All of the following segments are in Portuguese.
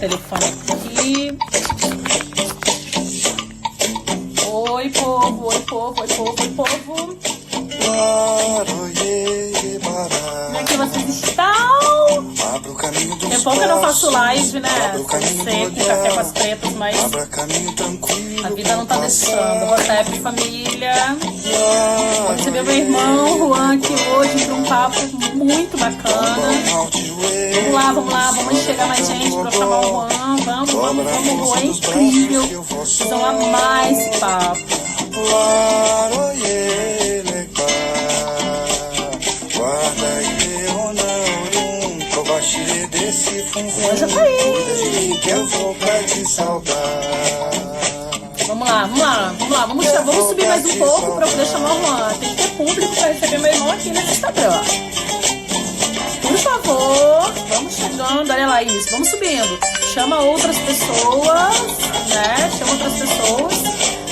telefone aqui. Oi, povo, oi, povo, oi, povo, oi, povo. Como é que vocês estão? Tem pouco que eu não faço live, né? Seco, café com as pretas, mas a vida não tá deixando. Boa tarde, família. Vou receber meu irmão Juan aqui hoje para um papo muito bacana. Vamos lá, vamos chegar mais gente para chamar o Juan. Vamos, o Juan é incrível. Vocês vão amar esse papo. Juan já tá aí. Vamos subir mais um pouco para poder chamar o Juan. Tem que ter público para receber meu irmão aqui nesse Instagram. Por favor, vamos chegando, olha lá isso, vamos subindo. Chama outras pessoas, né? Chama outras pessoas.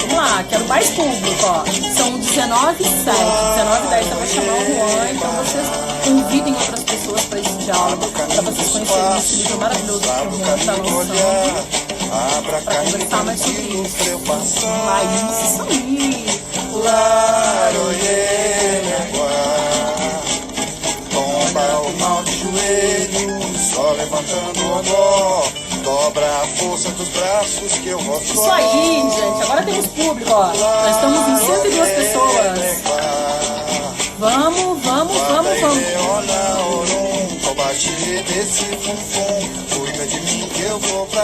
Vamos lá, quero mais público, ó. São 19h07, 19h10, eu vou chamar o Juan, então vocês convidem outras pessoas para esse diálogo, para vocês conhecerem esse livro maravilhoso que o Juan está lançando. Para conversar mais sobre isso. Vamos lá, isso aí. Tomba o mal de joelho, só levantando o dó. Dobra a força dos braços que eu vou. Isso aí, gente. Agora temos público, ó. Nós estamos em 102 pessoas. Vamos.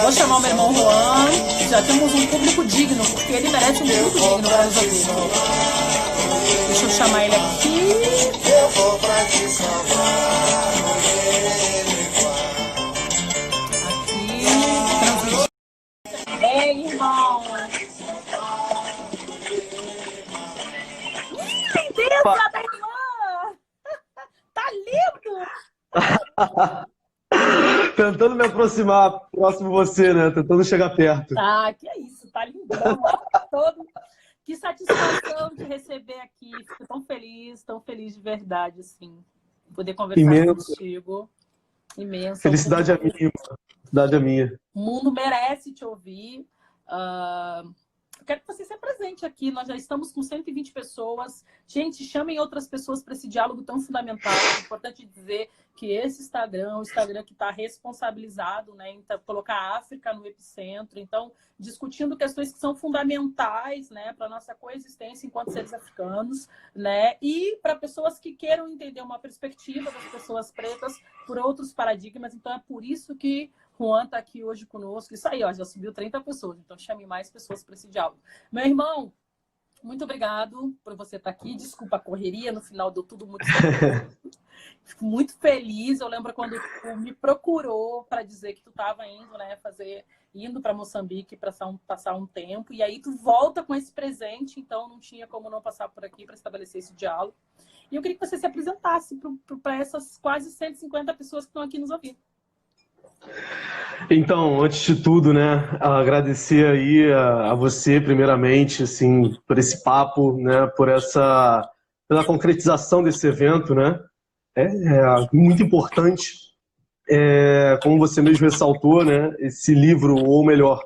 Vou chamar o meu irmão Juan. Já temos um público digno, porque ele merece um público digno para nos ouvir. Deixa eu chamar ele aqui. Eu vou pra te salvar. Ei, irmão! Lindeza da irmã! Tá lindo! Tentando me aproximar próximo você, né? Tentando chegar perto. Ah, que é isso, tá lindão. Todo. Que satisfação de receber aqui. Fico tão feliz de verdade, assim. Poder conversar contigo. Imenso. Felicidade é minha. Felicidade é minha. O mundo merece te ouvir. Eu quero que você se apresente aqui. Nós já estamos com 120 pessoas. Gente, chamem outras pessoas para esse diálogo tão fundamental. É importante dizer que esse Instagram, o Instagram que está responsabilizado, né, em colocar a África no epicentro. Então, discutindo questões que são fundamentais, né, para a nossa coexistência enquanto seres africanos, né, e para pessoas que queiram entender uma perspectiva das pessoas pretas por outros paradigmas. Então, é por isso que Juan está aqui hoje conosco. Isso aí, ó, já subiu 30 pessoas. Então, chame mais pessoas para esse diálogo. Meu irmão, muito obrigado por você estar aqui. Desculpa a correria, no final deu tudo muito certo. Fico muito feliz. Eu lembro quando tu me procurou para dizer que tu estava indo, né, indo para Moçambique para passar um tempo. E aí tu volta com esse presente, então não tinha como não passar por aqui para estabelecer esse diálogo. E eu queria que você se apresentasse para essas quase 150 pessoas que estão aqui nos ouvindo. Então, antes de tudo, né, agradecer aí a você, primeiramente, assim, por esse papo, né, pela concretização desse evento, né, é muito importante. Como você mesmo ressaltou, né, esse livro, ou melhor,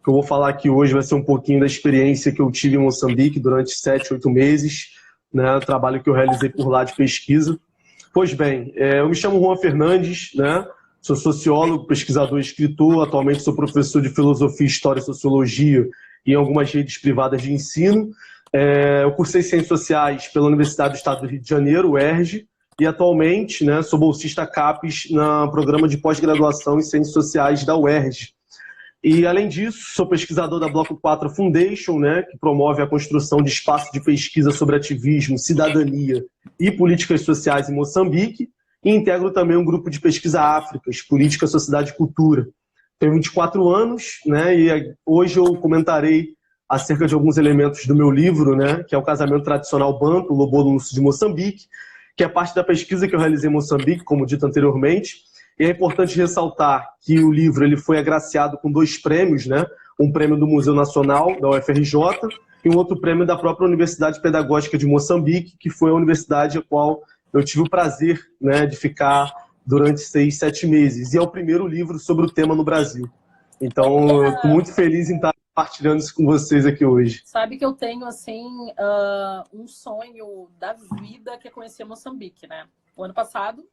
que eu vou falar aqui hoje vai ser um pouquinho da experiência que eu tive em Moçambique durante 7, 8 meses, né, o trabalho que eu realizei por lá de pesquisa. Pois bem, eu me chamo Juan Fernandes, né, sou sociólogo, pesquisador e escritor. Atualmente sou professor de filosofia, história e sociologia em algumas redes privadas de ensino. Eu cursei Ciências Sociais pela Universidade do Estado do Rio de Janeiro, UERJ, e atualmente, né, sou bolsista CAPES no programa de pós-graduação em Ciências Sociais da UERJ. E, além disso, sou pesquisador da Bloco 4 Foundation, né, que promove a construção de espaços de pesquisa sobre ativismo, cidadania e políticas sociais em Moçambique, e integro também um grupo de pesquisa Áfricas, Política, Sociedade e Cultura. Tenho 24 anos, né, e hoje eu comentarei acerca de alguns elementos do meu livro, né, que é o Casamento Tradicional Banto, Lobolo no Sul de Moçambique, que é parte da pesquisa que eu realizei em Moçambique, como dito anteriormente. E é importante ressaltar que o livro ele foi agraciado com 2 prêmios, né, um prêmio do Museu Nacional, da UFRJ, e um outro prêmio da própria Universidade Pedagógica de Moçambique, que foi a universidade a qual eu tive o prazer, né, de ficar durante 6, 7 meses. E é o primeiro livro sobre o tema no Brasil. Então, eu estou muito feliz em estar compartilhando isso com vocês aqui hoje. Sabe que eu tenho, assim, um sonho da vida que é conhecer Moçambique, né? O ano passado,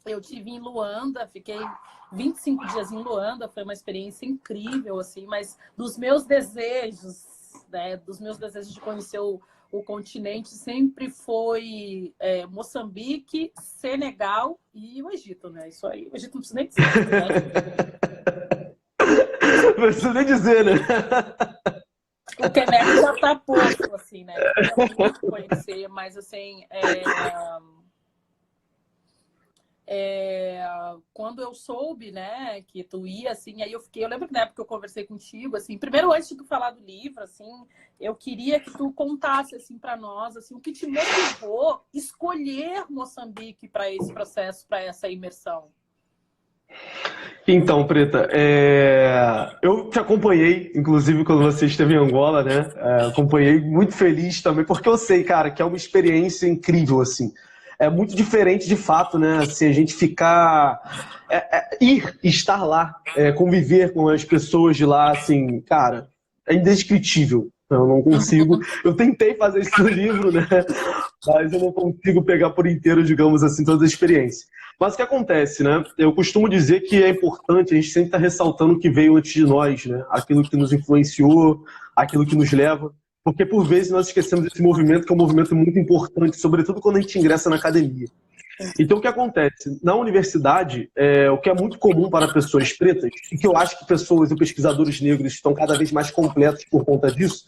eu estive em Luanda, fiquei 25 dias em Luanda, foi uma experiência incrível, assim, mas dos meus desejos, né, dos meus desejos de conhecer o continente sempre foi Moçambique, Senegal e o Egito, né? Isso aí, o Egito não precisa nem dizer, né? Não precisa nem dizer, né? O Quebec já tá posto, assim, né? Eu queria muito conhecer, mas assim, quando eu soube, né, que tu ia, assim, aí eu lembro que na época que eu conversei contigo, assim, primeiro antes de tu falar do livro, assim, eu queria que tu contasse, assim, para nós, assim, o que te motivou escolher Moçambique para esse processo, para essa imersão. Então, Preta, eu te acompanhei, inclusive quando você esteve em Angola, né? Acompanhei muito feliz também, porque eu sei, cara, que é uma experiência incrível, assim. É muito diferente de fato, né? Assim, a gente ficar. Estar lá, conviver com as pessoas de lá, assim, cara, é indescritível. Eu não consigo. Eu tentei fazer isso no livro, né? Mas eu não consigo pegar por inteiro, digamos assim, toda a experiência. Mas o que acontece, né? Eu costumo dizer que é importante a gente sempre estar ressaltando o que veio antes de nós, né? Aquilo que nos influenciou, aquilo que nos leva. Porque, por vezes, nós esquecemos esse movimento, que é um movimento muito importante, sobretudo quando a gente ingressa na academia. Então, o que acontece? Na universidade, o que é muito comum para pessoas pretas, e que eu acho que pessoas e pesquisadores negros estão cada vez mais completos por conta disso,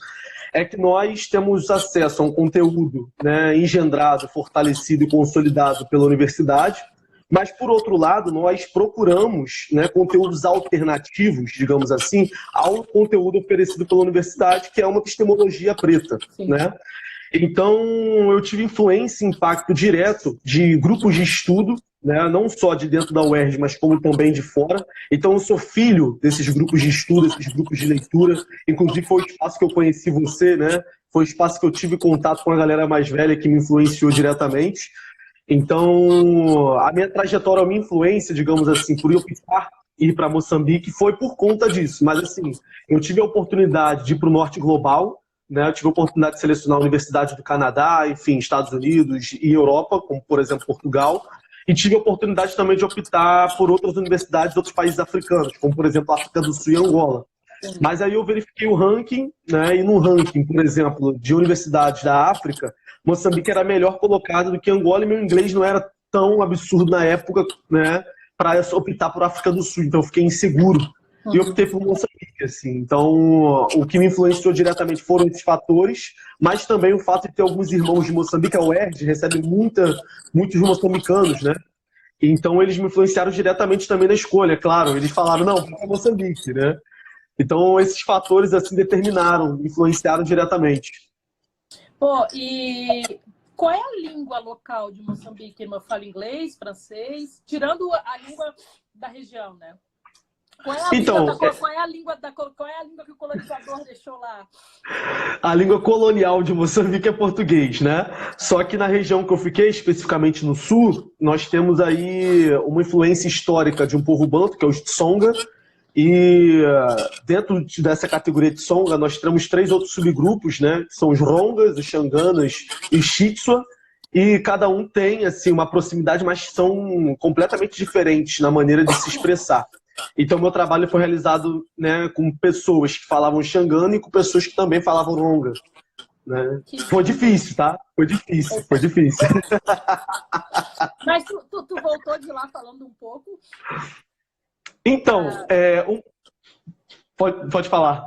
é que nós temos acesso a um conteúdo, né, engendrado, fortalecido e consolidado pela universidade, mas, por outro lado, nós procuramos, né, conteúdos alternativos, digamos assim, ao conteúdo oferecido pela universidade, que é uma epistemologia preta, né? Então, eu tive influência e impacto direto de grupos de estudo, né, não só de dentro da UERJ, mas como também de fora. Então, eu sou filho desses grupos de estudo, desses grupos de leitura. Inclusive, foi o espaço que eu conheci você, né? Foi o espaço que eu tive contato com a galera mais velha que me influenciou diretamente. Então, a minha trajetória, a minha influência, digamos assim, por eu optar ir para Moçambique foi por conta disso. Mas, assim, eu tive a oportunidade de ir para o Norte Global, né? Eu tive a oportunidade de selecionar a Universidade do Canadá, enfim, Estados Unidos e Europa, como, por exemplo, Portugal. E tive a oportunidade também de optar por outras universidades de outros países africanos, como, por exemplo, a África do Sul e Angola. Mas aí eu verifiquei o ranking, né? E no ranking, por exemplo, de universidades da África, Moçambique era melhor colocado do que Angola, e meu inglês não era tão absurdo na época, né, para optar por África do Sul. Então eu fiquei inseguro e optei por Moçambique, assim. Então, o que me influenciou diretamente foram esses fatores, mas também o fato de ter alguns irmãos de Moçambique. A UERJ recebe muitos moçambicanos, né? Então eles me influenciaram diretamente também na escolha, claro. Eles falaram, não, vamos para Moçambique, né? Então esses fatores assim determinaram, influenciaram diretamente. Pô, e qual é a língua local de Moçambique? Eu falo inglês, francês, tirando a língua da região, né? Qual é a língua que o colonizador deixou lá? A língua colonial de Moçambique é português, né? Só que na região que eu fiquei, especificamente no sul, nós temos aí uma influência histórica de um povo banto, que é o Tsonga. E dentro dessa categoria de Tsonga, nós temos 3 outros subgrupos, né? Que são os Rongas, os Xanganas e os Xitsua. E cada um tem assim, uma proximidade, mas são completamente diferentes na maneira de se expressar. Então, meu trabalho foi realizado, né, com pessoas que falavam Xangana e com pessoas que também falavam Ronga. Né? Foi difícil, tá? Foi difícil. Mas tu voltou de lá falando um pouco? Então, pode falar.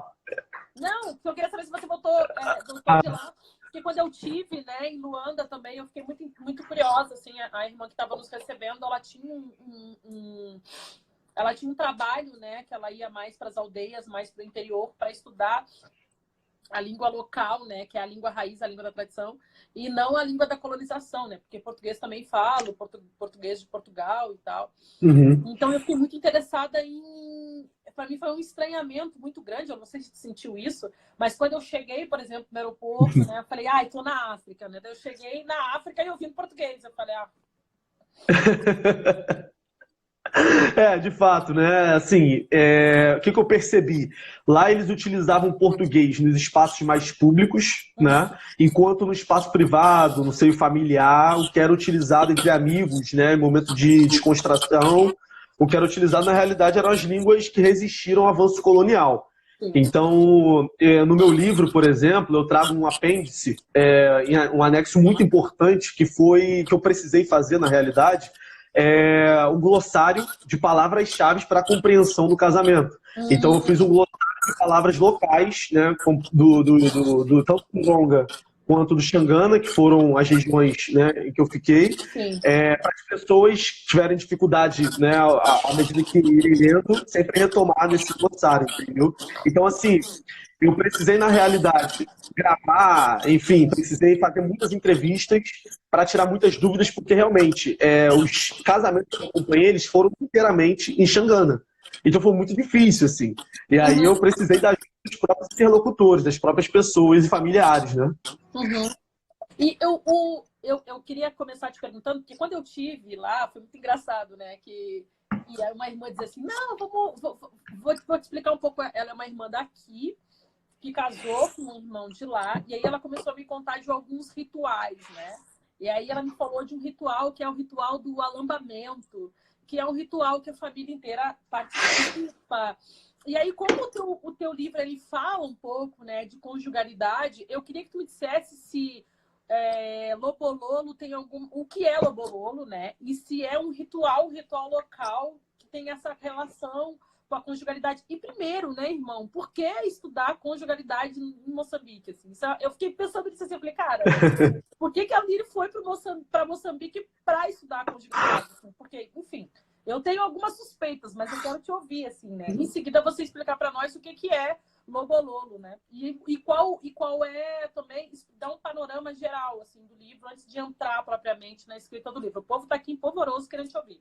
Não, eu queria saber se você voltou de lá. Porque quando eu tive, né, em Luanda também, eu fiquei muito, muito curiosa. Assim, a irmã que estava nos recebendo, ela tinha ela tinha um trabalho, né, que ela ia mais para as aldeias, mais para o interior, para estudar a língua local, né, que é a língua raiz, a língua da tradição, e não a língua da colonização, né, porque português também falo, português de Portugal e tal. Uhum. Então eu fiquei muito interessada em... Para mim foi um estranhamento muito grande, eu não sei se você sentiu isso, mas quando eu cheguei, por exemplo, no aeroporto, né, eu falei, estou na África, né, daí eu cheguei na África e ouvindo português, eu falei, De fato, né? Assim, o que eu percebi? Lá eles utilizavam português nos espaços mais públicos, né? Enquanto no espaço privado, no seio familiar, o que era utilizado entre amigos, né? Em momento de descontração, o que era utilizado na realidade eram as línguas que resistiram ao avanço colonial. Então, no meu livro, por exemplo, eu trago um apêndice, um anexo muito importante que eu precisei fazer na realidade, um glossário de palavras-chave para a compreensão do casamento. Então, eu fiz um glossário de palavras locais, né, tanto do Longa quanto do Xangana, que foram as regiões, né, em que eu fiquei, para as pessoas que tiverem dificuldade, né, à medida que irem lendo, sempre retomar nesse glossário, entendeu? Então, assim, eu precisei, na realidade, gravar, enfim, precisei fazer muitas entrevistas para tirar muitas dúvidas, porque realmente os casamentos que eu acompanhei, eles foram inteiramente em Xangana. Então foi muito difícil, assim. E aí eu precisei da ajuda dos próprios interlocutores, das próprias pessoas e familiares, né? E eu queria começar te perguntando, porque quando eu tive lá, foi muito engraçado, né? E aí uma irmã dizia assim, não, vou te explicar um pouco. Ela é uma irmã daqui, que casou com um irmão de lá, e aí ela começou a me contar de alguns rituais, né? E aí ela me falou de um ritual que é o ritual do alambamento, que é um ritual que a família inteira participa. E aí, como o teu livro ele fala um pouco, né, de conjugalidade, eu queria que tu me dissesse se Lobololo tem o que é Lobololo, né? E se é um ritual local que tem essa relação com a conjugalidade. E primeiro, né, irmão, por que estudar conjugalidade em Moçambique? Assim? Eu fiquei pensando nisso assim, eu falei, cara, por que a Liri foi para Moçambique para estudar conjugalidade? Assim? Porque, enfim, eu tenho algumas suspeitas, mas eu quero te ouvir, assim, né? Em seguida, você explicar para nós o que é Lobololo, né? E qual é também, dar um panorama geral, assim, do livro, antes de entrar propriamente na escrita do livro. O povo está aqui empolvoroso querendo te ouvir.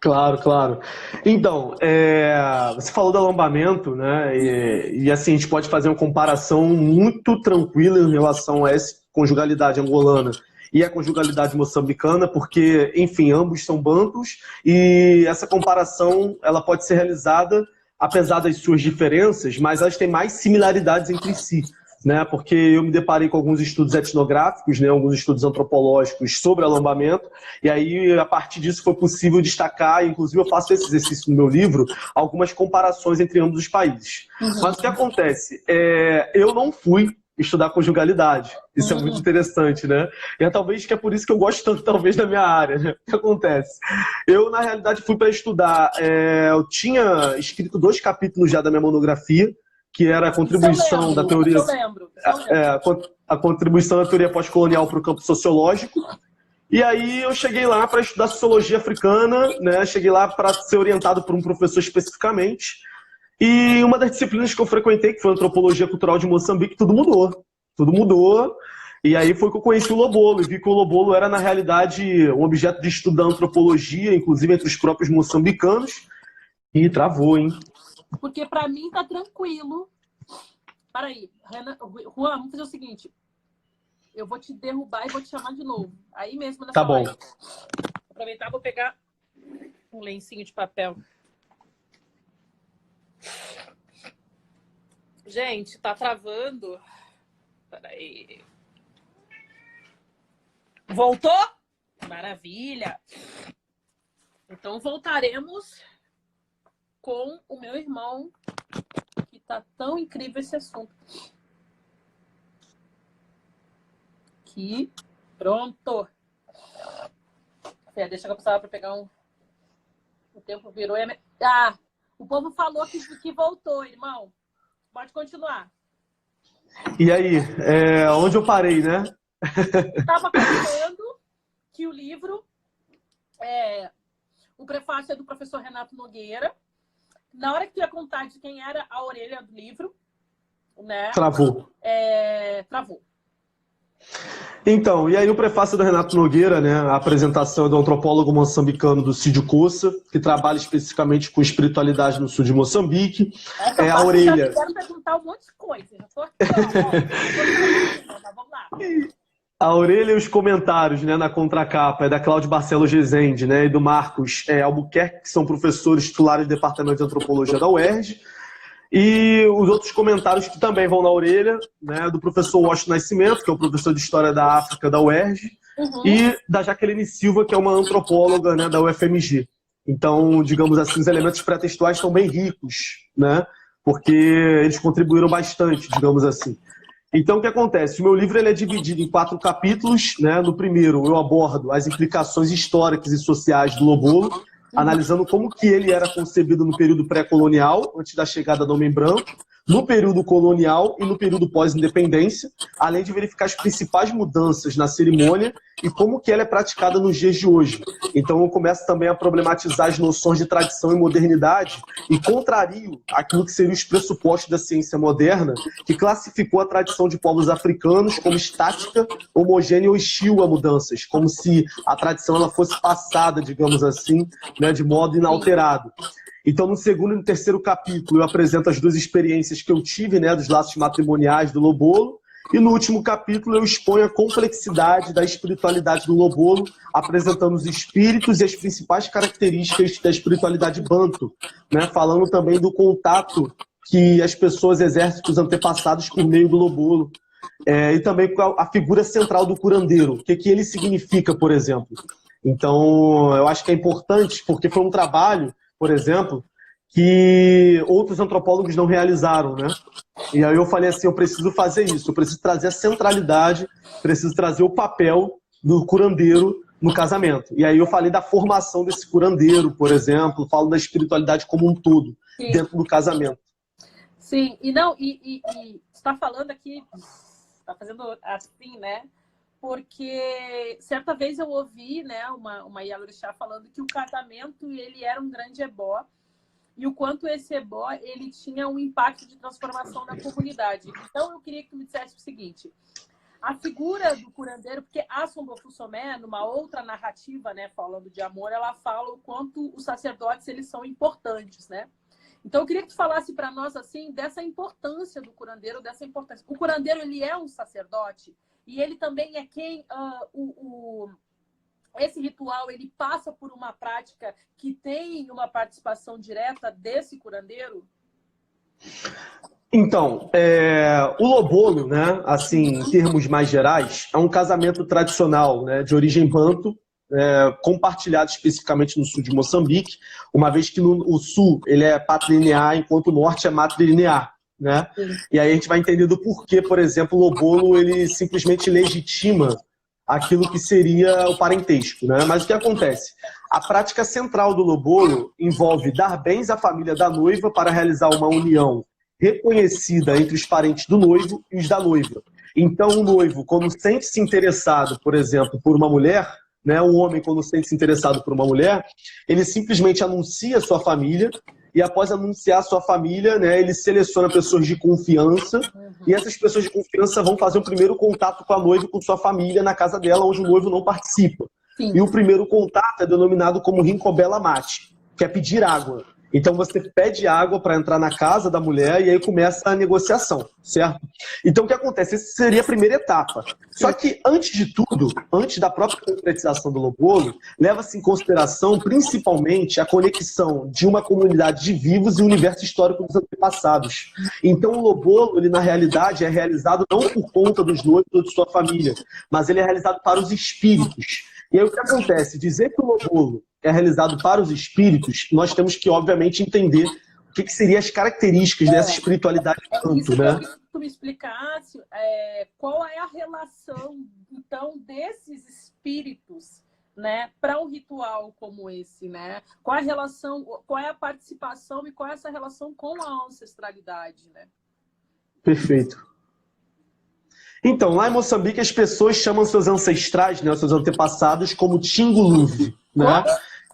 Claro, claro. Então, você falou do alambamento, né? E assim, a gente pode fazer uma comparação muito tranquila em relação a essa conjugalidade angolana e a conjugalidade moçambicana, porque, enfim, ambos são bantus e essa comparação ela pode ser realizada apesar das suas diferenças, mas elas têm mais similaridades entre si. Né, porque eu me deparei com alguns estudos etnográficos, né, alguns estudos antropológicos sobre alambamento, e aí, a partir disso, foi possível destacar, inclusive eu faço esse exercício no meu livro, algumas comparações entre ambos os países. Mas o que acontece? Eu não fui estudar conjugalidade. Isso é muito interessante, né? E talvez que é por isso que eu gosto tanto, talvez, da minha área. Né? O que acontece? Eu, na realidade, fui para estudar. Eu tinha escrito 2 capítulos já da minha monografia, que era a contribuição da teoria. A contribuição da teoria pós-colonial para o campo sociológico. E aí eu cheguei lá para estudar sociologia africana, né? Cheguei lá para ser orientado por um professor especificamente. E uma das disciplinas que eu frequentei, que foi a antropologia cultural de Moçambique, tudo mudou. Tudo mudou. E aí foi que eu conheci o Lobolo, e vi que o Lobolo era, na realidade, um objeto de estudo da antropologia, inclusive entre os próprios moçambicanos. E travou, hein? Porque para mim tá tranquilo. Peraí, Juan, vamos fazer o seguinte. Eu vou te derrubar e vou te chamar de novo. Aí mesmo nessa live. Vou aproveitar, vou pegar um lencinho de papel. Gente, tá travando. Peraí. Voltou? Maravilha. Então voltaremos com o meu irmão, que tá tão incrível esse assunto. Aqui, pronto. Deixa eu passar para pegar um... O tempo virou... o povo falou que voltou, irmão. Pode continuar. E aí, onde eu parei, né? Estava contando que o livro, o prefácio é do professor Renato Nogueira. Na hora que tu ia contar de quem era a orelha do livro, né? Travou. Travou. Então, e aí o prefácio do Renato Nogueira, né? A apresentação é do antropólogo moçambicano do Cídio Coça, que trabalha especificamente com espiritualidade no sul de Moçambique. A orelha. Eu quero perguntar um monte de coisa. Já tô aqui, ó. Vamos lá. A orelha e os comentários, né, na contracapa é da Cláudia Barcelos Rezende, né, e do Marcos Albuquerque, que são professores titulares do Departamento de Antropologia da UERJ. E os outros comentários que também vão na orelha, né, do professor Washington Nascimento, que é o professor de História da África da UERJ, e da Jaqueline Silva, que é uma antropóloga, né, da UFMG. Então, digamos assim, os elementos pré-textuais estão bem ricos, né, porque eles contribuíram bastante, digamos assim. Então, o que acontece? O meu livro ele é dividido em 4 capítulos, né? No primeiro, eu abordo as implicações históricas e sociais do Lobolo, analisando como que ele era concebido no período pré-colonial, antes da chegada do homem branco, no período colonial e no período pós-independência, além de verificar as principais mudanças na cerimônia e como que ela é praticada nos dias de hoje. Então eu começo também a problematizar as noções de tradição e modernidade e contrario aquilo que seriam os pressupostos da ciência moderna, que classificou a tradição de povos africanos como estática, homogênea ou hostil a mudanças, como se a tradição ela fosse passada, digamos assim, né, de modo inalterado. Então, no segundo e no terceiro capítulo, eu apresento as 2 experiências que eu tive, né, dos laços matrimoniais do Lobolo. E no último capítulo, eu exponho a complexidade da espiritualidade do Lobolo, apresentando os espíritos e as principais características da espiritualidade banto, né, falando também do contato que as pessoas exercem com os antepassados por meio do Lobolo. E também com a figura central do curandeiro, o que ele significa, por exemplo. Então, eu acho que é importante, porque foi um trabalho, por exemplo, que outros antropólogos não realizaram, né? E aí eu falei assim, eu preciso fazer isso, eu preciso trazer a centralidade, preciso trazer o papel do curandeiro no casamento. E aí eu falei da formação desse curandeiro, por exemplo, falo da espiritualidade como um todo, sim, dentro do casamento. Sim, e não, e está falando aqui, está fazendo assim, né? Porque certa vez eu ouvi, né, uma Yalorixá falando que o casamento ele era um grande ebó e o quanto esse ebó ele tinha um impacto de transformação na comunidade. Então eu queria que tu me dissesse o seguinte: a figura do curandeiro, porque a Sombofu Somé, numa outra narrativa, né, falando de amor, ela fala o quanto os sacerdotes eles são importantes, né? Então eu queria que tu falasse para nós assim dessa importância do curandeiro, dessa importância. O curandeiro ele é um sacerdote? E ele também é quem, esse ritual, ele passa por uma prática que tem uma participação direta desse curandeiro? Então, o Lobolo, né, assim, em termos mais gerais, é um casamento tradicional, né, de origem banto, compartilhado especificamente no sul de Moçambique, uma vez que o sul ele é patrilinear, enquanto o norte é matrilinear. Né? E aí a gente vai entender do porquê, por exemplo, o Lobolo ele simplesmente legitima aquilo que seria o parentesco, né? Mas o que acontece? A prática central do Lobolo envolve dar bens à família da noiva para realizar uma união reconhecida entre os parentes do noivo e os da noiva. Então o noivo, quando sente-se interessado, por exemplo, por uma mulher, né? O homem, quando sente-se interessado por uma mulher, ele simplesmente anuncia a sua família. E após anunciar a sua família, né, ele seleciona pessoas de confiança, e essas pessoas de confiança vão fazer o primeiro contato com a noiva, com sua família, na casa dela, onde o noivo não participa. Sim. E o primeiro contato é denominado como rincobela mate, que é pedir água. Então você pede água para entrar na casa da mulher e aí começa a negociação, certo? Então o que acontece? Essa seria a primeira etapa. Só que antes de tudo, antes da própria concretização do Lobolo, leva-se em consideração principalmente a conexão de uma comunidade de vivos e o universo histórico dos antepassados. Então o Lobolo, ele na realidade é realizado não por conta dos noivos ou de sua família, mas ele é realizado para os espíritos. E aí o que acontece? Dizer que o Lobolo é realizado para os espíritos, nós temos que, obviamente, entender o que seriam as características dessa espiritualidade tanto, né? Eu queria que tu me explicasse qual é a relação, então, desses espíritos, né, para um ritual como esse, né? Qual é a relação, qual é a participação e qual é essa relação com a ancestralidade, né? Perfeito. Então, lá em Moçambique, as pessoas chamam seus ancestrais, né, seus antepassados, como Tinguluve, né?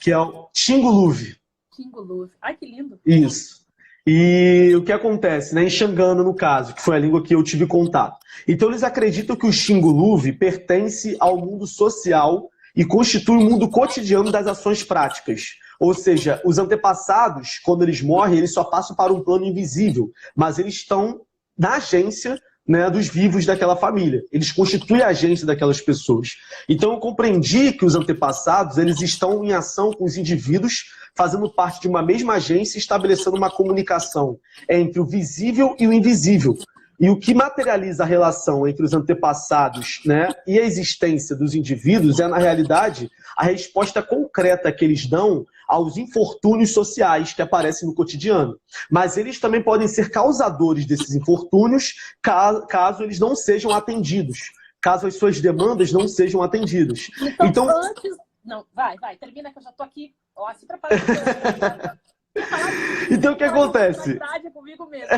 Que é o Tinguluve. Tinguluve. Ai, que lindo. Isso. E o que acontece, né, em Xangana, no caso, que foi a língua que eu tive contato. Então, eles acreditam que o Tinguluve pertence ao mundo social e constitui o mundo cotidiano das ações práticas. Ou seja, os antepassados, quando eles morrem, eles só passam para um plano invisível, mas eles estão na agência né, dos vivos daquela família. Eles constituem a agência daquelas pessoas. Então eu compreendi que os antepassados, eles estão em ação com os indivíduos, fazendo parte de uma mesma agência, estabelecendo uma comunicação entre o visível e o invisível. E o que materializa a relação entre os antepassados, né, e a existência dos indivíduos é, na realidade, a resposta concreta que eles dão aos infortúnios sociais que aparecem no cotidiano. Mas eles também podem ser causadores desses infortúnios caso eles não sejam atendidos, caso as suas demandas não sejam atendidas. Então antes... Não, vai, termina que eu já tô aqui, ó, se preparando. Então o que acontece? Comigo mesmo,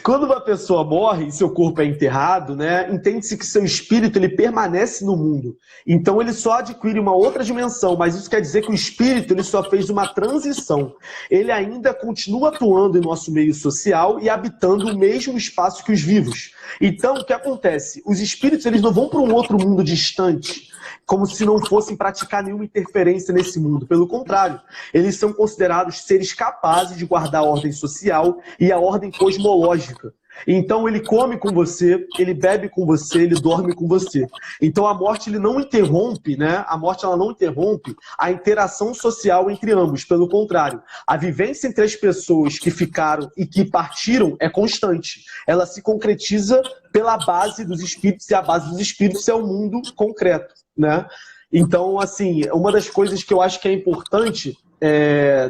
quando uma pessoa morre e seu corpo é enterrado, né, entende-se que seu espírito ele permanece no mundo. Então ele só adquire uma outra dimensão, mas isso quer dizer que o espírito ele só fez uma transição. Ele ainda continua atuando em nosso meio social e habitando o mesmo espaço que os vivos. Então o que acontece? Os espíritos eles não vão para um outro mundo distante, como se não fossem praticar nenhuma interferência nesse mundo. Pelo contrário, eles são considerados seres capazes de guardar a ordem social e a ordem cosmológica. Então ele come com você, ele bebe com você, ele dorme com você. Então a morte ele não interrompe, né? A morte ela não interrompe a interação social entre ambos. Pelo contrário, a vivência entre as pessoas que ficaram e que partiram é constante. Ela se concretiza pela base dos espíritos, e a base dos espíritos é o mundo concreto, né? Então, assim, uma das coisas que eu acho que é importante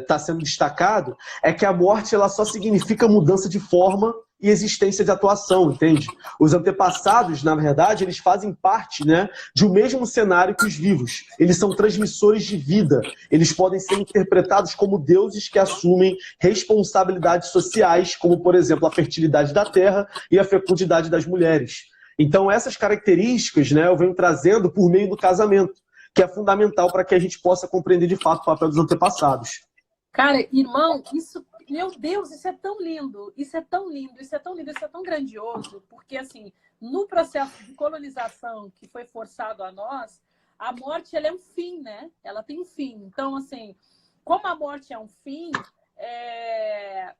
tá sendo destacado é que a morte ela só significa mudança de forma e existência de atuação, entende? Os antepassados, na verdade, eles fazem parte, né, de um mesmo cenário que os vivos. Eles são transmissores de vida. Eles podem ser interpretados como deuses que assumem responsabilidades sociais, como, por exemplo, a fertilidade da terra e a fecundidade das mulheres. Então, essas características, né, eu venho trazendo por meio do casamento, que é fundamental para que a gente possa compreender de fato o papel dos antepassados. Cara, irmão, isso, meu Deus, isso é tão lindo, isso é tão lindo, isso é tão lindo, isso é tão grandioso, porque assim, no processo de colonização que foi forçado a nós, a morte ela é um fim, né? Ela tem um fim. Então, assim, como a morte é um fim,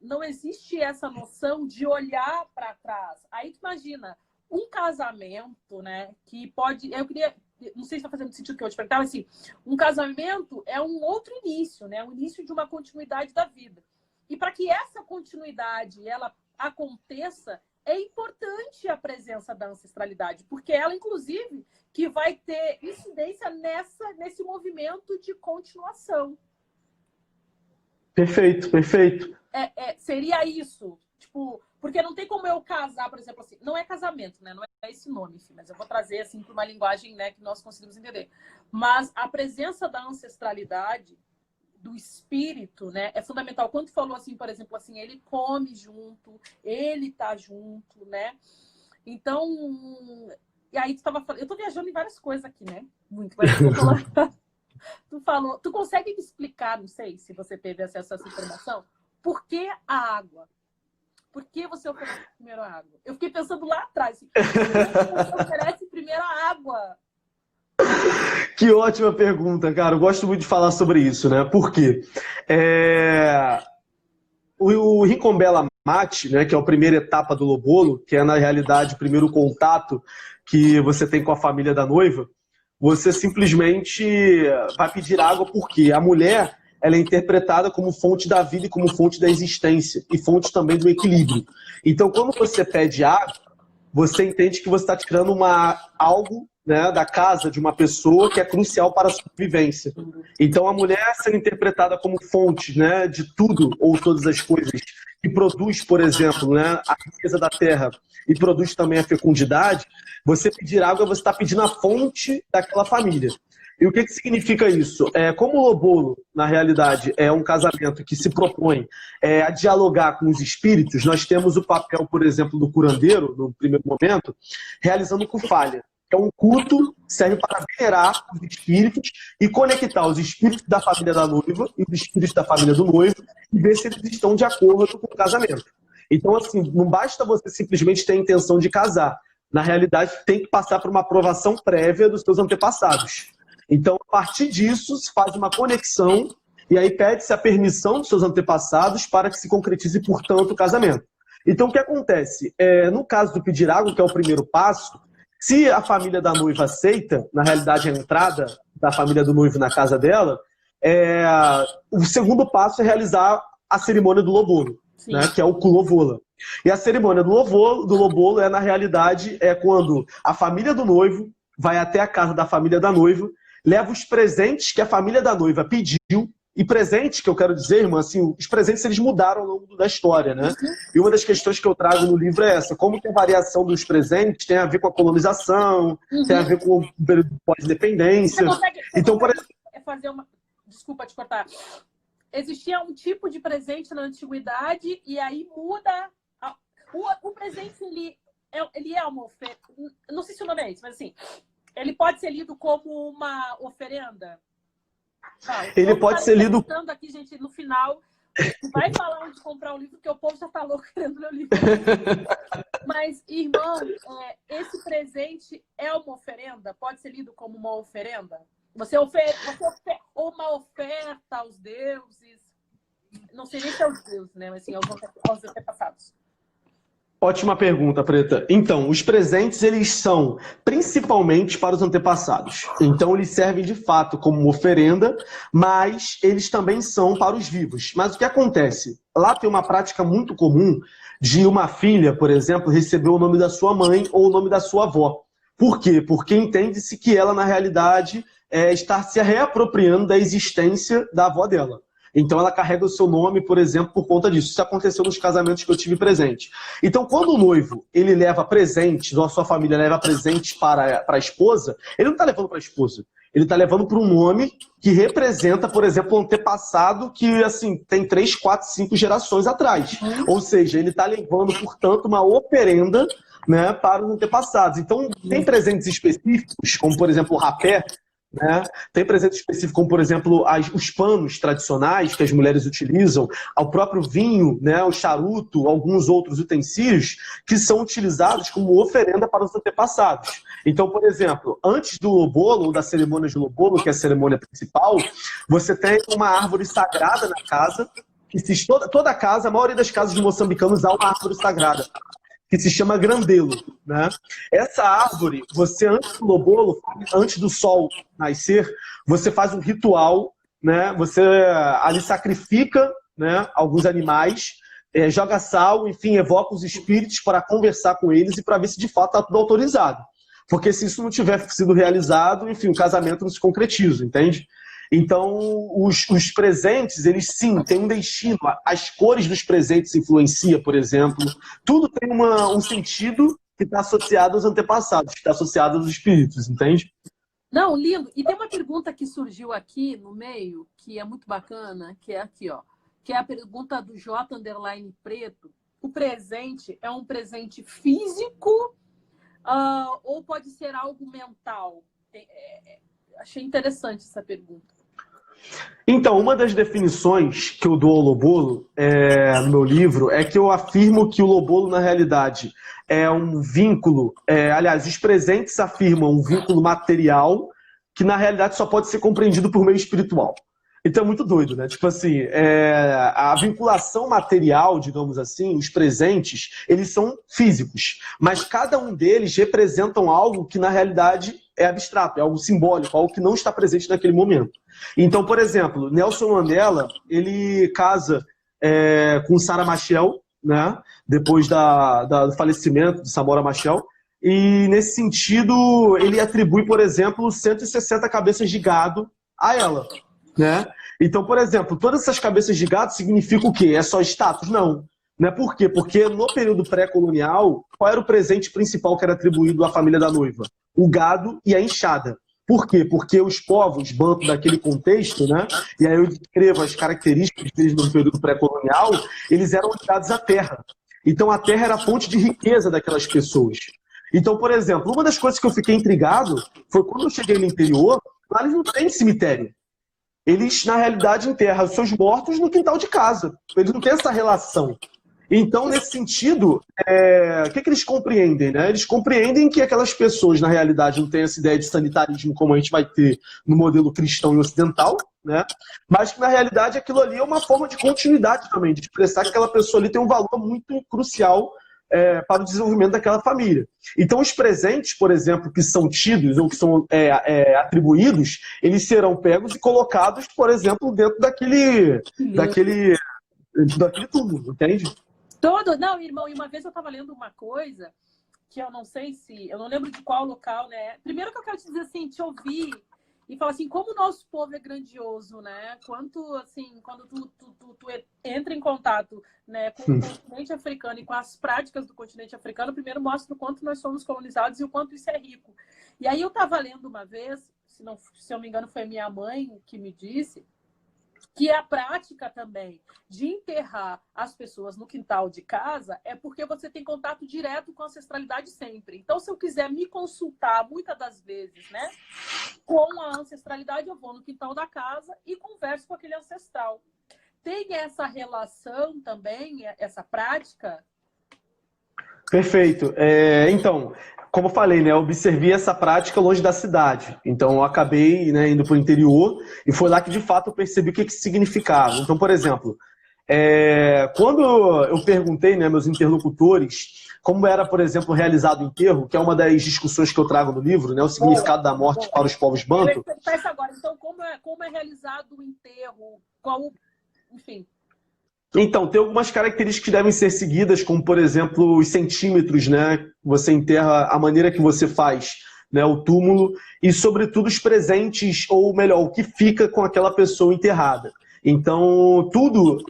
não existe essa noção de olhar para trás. Aí tu imagina, um casamento, né, que pode... Eu queria... Não sei se está fazendo sentido o que eu vou te perguntar, mas assim, um casamento é um outro início, né? O início de uma continuidade da vida. E para que essa continuidade ela aconteça, é importante a presença da ancestralidade, porque ela, inclusive, que vai ter incidência nesse movimento de continuação. Perfeito, perfeito. Seria isso, tipo... Porque não tem como eu casar, por exemplo, assim, não é casamento, né? Não é esse nome, enfim, mas eu vou trazer assim para uma linguagem, né, que nós conseguimos entender. Mas a presença da ancestralidade, do espírito, né, é fundamental. Quando tu falou assim, por exemplo, assim, ele come junto, ele tá junto, né? Então, e aí tu tava falando, eu tô viajando em várias coisas aqui, né? Muito, mas eu vou falar. Tu consegue me explicar, não sei se você teve acesso a essa informação, por que a água? Por que você oferece primeiro a água? Eu fiquei pensando lá atrás. Assim, por que você oferece primeiro a água? Que ótima pergunta, cara. Eu gosto muito de falar sobre isso, né? Por quê? O Ricombela Mate, né, que é a primeira etapa do lobolo, que é, na realidade, o primeiro contato que você tem com a família da noiva, você simplesmente vai pedir água porque a mulher... ela é interpretada como fonte da vida e como fonte da existência, e fonte também do equilíbrio. Então, quando você pede água, você entende que você está tirando algo, né, da casa de uma pessoa que é crucial para a sobrevivência. Então, a mulher sendo interpretada como fonte, né, de tudo ou todas as coisas, que produz, por exemplo, né, a riqueza da terra e produz também a fecundidade, você pedir água, você está pedindo a fonte daquela família. E o que significa isso? Como o lobolo, na realidade, é um casamento que se propõe a dialogar com os espíritos, nós temos o papel, por exemplo, do curandeiro, no primeiro momento, realizando cufalha. É um culto que serve para venerar os espíritos e conectar os espíritos da família da noiva e os espíritos da família do noivo e ver se eles estão de acordo com o casamento. Então, assim, não basta você simplesmente ter a intenção de casar. Na realidade, tem que passar por uma aprovação prévia dos seus antepassados. Então, a partir disso, se faz uma conexão e aí pede-se a permissão dos seus antepassados para que se concretize, portanto, o casamento. Então, o que acontece? No caso do pedir água, que é o primeiro passo, se a família da noiva aceita, na realidade, a entrada da família do noivo na casa dela, o segundo passo é realizar a cerimônia do lobolo, né, que é o culovola. E a cerimônia do lobolo na realidade, quando a família do noivo vai até a casa da família da noiva, leva os presentes que a família da noiva pediu. E presentes, que eu quero dizer, irmã, assim, os presentes eles mudaram ao longo da história, né? E uma das questões que eu trago no livro é essa: como que a variação dos presentes tem a ver com a colonização, tem a ver com o período de pós-independência. Então, por exemplo, fazer uma... Desculpa te cortar. Existia um tipo de presente na antiguidade e aí muda... O presente, ele é uma oferta... Não sei se o nome é esse, mas assim, ele pode ser lido como uma oferenda? Ele pode ser lido... Aqui, gente, no final, vai falar onde comprar o livro, porque o povo já está louco querendo ler o livro. Mas, irmão, esse presente é uma oferenda? Pode ser lido como uma oferenda? Você oferece uma oferta aos deuses? Não sei nem se é aos deuses, né? Mas sim, aos antepassados. Ótima pergunta, Preta. Então, os presentes, eles são principalmente para os antepassados. Então, eles servem de fato como uma oferenda, mas eles também são para os vivos. Mas o que acontece? Lá tem uma prática muito comum de uma filha, por exemplo, receber o nome da sua mãe ou o nome da sua avó. Por quê? Porque entende-se que ela, na realidade, está se reapropriando da existência da avó dela. Então ela carrega o seu nome, por exemplo, por conta disso. Isso aconteceu nos casamentos que eu tive presente. Então, quando o noivo ele leva presentes, ou a sua família leva presentes para a esposa, ele não está levando para a esposa. Ele está levando para um nome que representa, por exemplo, um antepassado que assim, tem 3, 4, 5 gerações atrás. Ou seja, ele está levando, portanto, uma oferenda, né, para os antepassados. Então, tem presentes específicos, como, por exemplo, o rapé, né? Tem presente específico, como por exemplo os panos tradicionais que as mulheres utilizam, ao próprio vinho, né? O charuto, alguns outros utensílios que são utilizados como oferenda para os antepassados. Então, por exemplo, antes do lobolo, ou da cerimônia de lobolo, que é a cerimônia principal, você tem uma árvore sagrada na casa, que toda a casa, a maioria das casas de moçambicanos há uma árvore sagrada, que se chama grandelo, né? Essa árvore, você antes do lobolo, antes do sol nascer, você faz um ritual, né? Você ali sacrifica, né, alguns animais, joga sal, enfim, evoca os espíritos para conversar com eles e para ver se de fato está tudo autorizado. Porque se isso não tiver sido realizado, enfim, o casamento não se concretiza, entende? Então, os presentes, eles sim, têm um destino. As cores dos presentes influenciam, por exemplo. Tudo tem um sentido que está associado aos antepassados, que está associado aos espíritos, entende? Não, lindo. E tem uma pergunta que surgiu aqui no meio, que é muito bacana, que é aqui, ó. Que é a pergunta do J_Preto. O presente é um presente físico ou pode ser algo mental? Achei interessante essa pergunta. Então, uma das definições que eu dou ao lobolo no meu livro é que eu afirmo que o lobolo, na realidade, é um vínculo... aliás, os presentes afirmam um vínculo material que, na realidade, só pode ser compreendido por meio espiritual. Então é muito doido, né? Tipo assim, a vinculação material, digamos assim, os presentes, eles são físicos. Mas cada um deles representam algo que, na realidade, é abstrato, é algo simbólico, algo que não está presente naquele momento. Então, por exemplo, Nelson Mandela, ele casa com Sarah Machel, né? Depois do falecimento de Samora Machel. E, nesse sentido, ele atribui, por exemplo, 160 cabeças de gado a ela. Né? Então, por exemplo, todas essas cabeças de gado significam o quê? É só status? Não. Né? Por quê? Porque no período pré-colonial, qual era o presente principal que era atribuído à família da noiva? O gado e a enxada. Por quê? Porque os povos banto daquele contexto, né? E aí eu descrevo as características deles no período pré-colonial, eles eram ligados à terra. Então a terra era a fonte de riqueza daquelas pessoas. Então, por exemplo, uma das coisas que eu fiquei intrigado foi quando eu cheguei no interior, lá eles não têm cemitério. Eles, na realidade, enterram os seus mortos no quintal de casa. Eles não têm essa relação. Então, nesse sentido, o que eles compreendem, né? Eles compreendem que aquelas pessoas, na realidade, não têm essa ideia de sanitarismo como a gente vai ter no modelo cristão e ocidental, né? Mas que, na realidade, aquilo ali é uma forma de continuidade também, de expressar que aquela pessoa ali tem um valor muito crucial para o desenvolvimento daquela família. Então, os presentes, por exemplo, que são tidos ou que são atribuídos, eles serão pegos e colocados, por exemplo, dentro daquele túmulo, entende? Não, irmão, e uma vez eu estava lendo uma coisa que eu não sei se... Eu não lembro de qual local, né? Primeiro que eu quero te dizer assim, te ouvir e falar assim, como o nosso povo é grandioso, né? Quanto, assim, quando tu entra em contato, né, com o continente africano e com as práticas do continente africano, primeiro mostra o quanto nós somos colonizados e o quanto isso é rico. E aí eu estava lendo uma vez, se eu me engano foi minha mãe que me disse, que a prática também de enterrar as pessoas no quintal de casa é porque você tem contato direto com a ancestralidade sempre. Então, se eu quiser me consultar, muitas das vezes, né, com a ancestralidade, eu vou no quintal da casa e converso com aquele ancestral. Tem essa relação também, essa prática? Perfeito. Então, como eu falei, né, eu observei essa prática longe da cidade. Então, eu acabei, né, indo para o interior e foi lá que, de fato, eu percebi o que isso significava. Então, por exemplo, quando eu perguntei, né, meus interlocutores como era, por exemplo, realizado o enterro, que é uma das discussões que eu trago no livro, né, o significado da morte para os povos banto. Agora, então, como é realizado o enterro? Enfim... Então, tem algumas características que devem ser seguidas, como, por exemplo, os centímetros, né? Você enterra a maneira que você faz, né, o túmulo, e, sobretudo, os presentes, ou melhor, o que fica com aquela pessoa enterrada. Então, tudo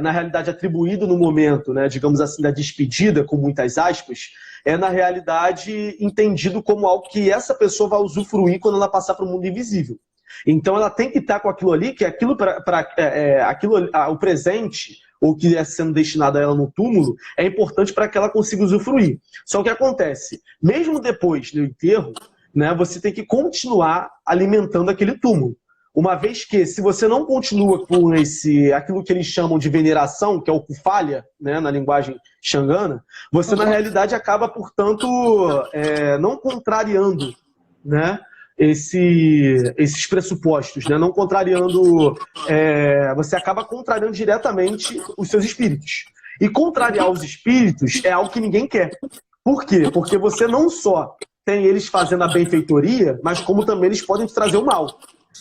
na realidade, atribuído no momento, né, digamos assim, da despedida, com muitas aspas, é, na realidade, entendido como algo que essa pessoa vai usufruir quando ela passar para o mundo invisível. Então ela tem que estar com aquilo ali, que é aquilo o presente, ou que é sendo destinado a ela no túmulo, é importante para que ela consiga usufruir. Só que acontece, mesmo depois do enterro, né, você tem que continuar alimentando aquele túmulo. Uma vez que, se você não continua com aquilo que eles chamam de veneração, que é o kufalha, né, na linguagem xangana, você na realidade acaba, portanto, não contrariando, né, esses pressupostos, né? Não contrariando, você acaba contrariando diretamente os seus espíritos. E contrariar os espíritos é algo que ninguém quer. Por quê? Porque você não só tem eles fazendo a benfeitoria, mas como também eles podem te trazer o mal.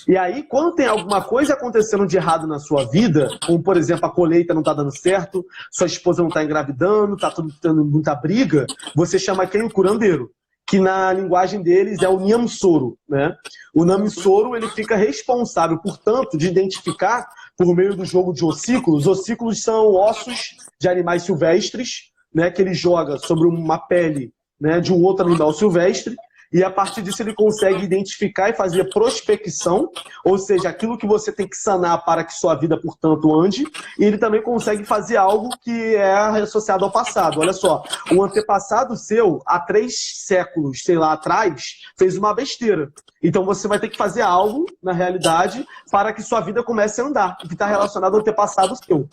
E aí, quando tem alguma coisa acontecendo de errado na sua vida, como, por exemplo, a colheita não está dando certo, sua esposa não está engravidando, está tudo tendo muita briga, você chama quem? O curandeiro, que na linguagem deles é o Nyamsoro, né? O Nyamsoro, ele fica responsável, portanto, de identificar, por meio do jogo de ossículos. Ossículos são ossos de animais silvestres, né, que ele joga sobre uma pele, né, de um outro animal silvestre, e a partir disso ele consegue identificar e fazer prospecção, ou seja, aquilo que você tem que sanar para que sua vida, portanto, ande, e ele também consegue fazer algo que é associado ao passado. Olha só, um antepassado seu, há 3 séculos, sei lá, atrás, fez uma besteira. Então você vai ter que fazer algo, na realidade, para que sua vida comece a andar, que está relacionado ao antepassado seu.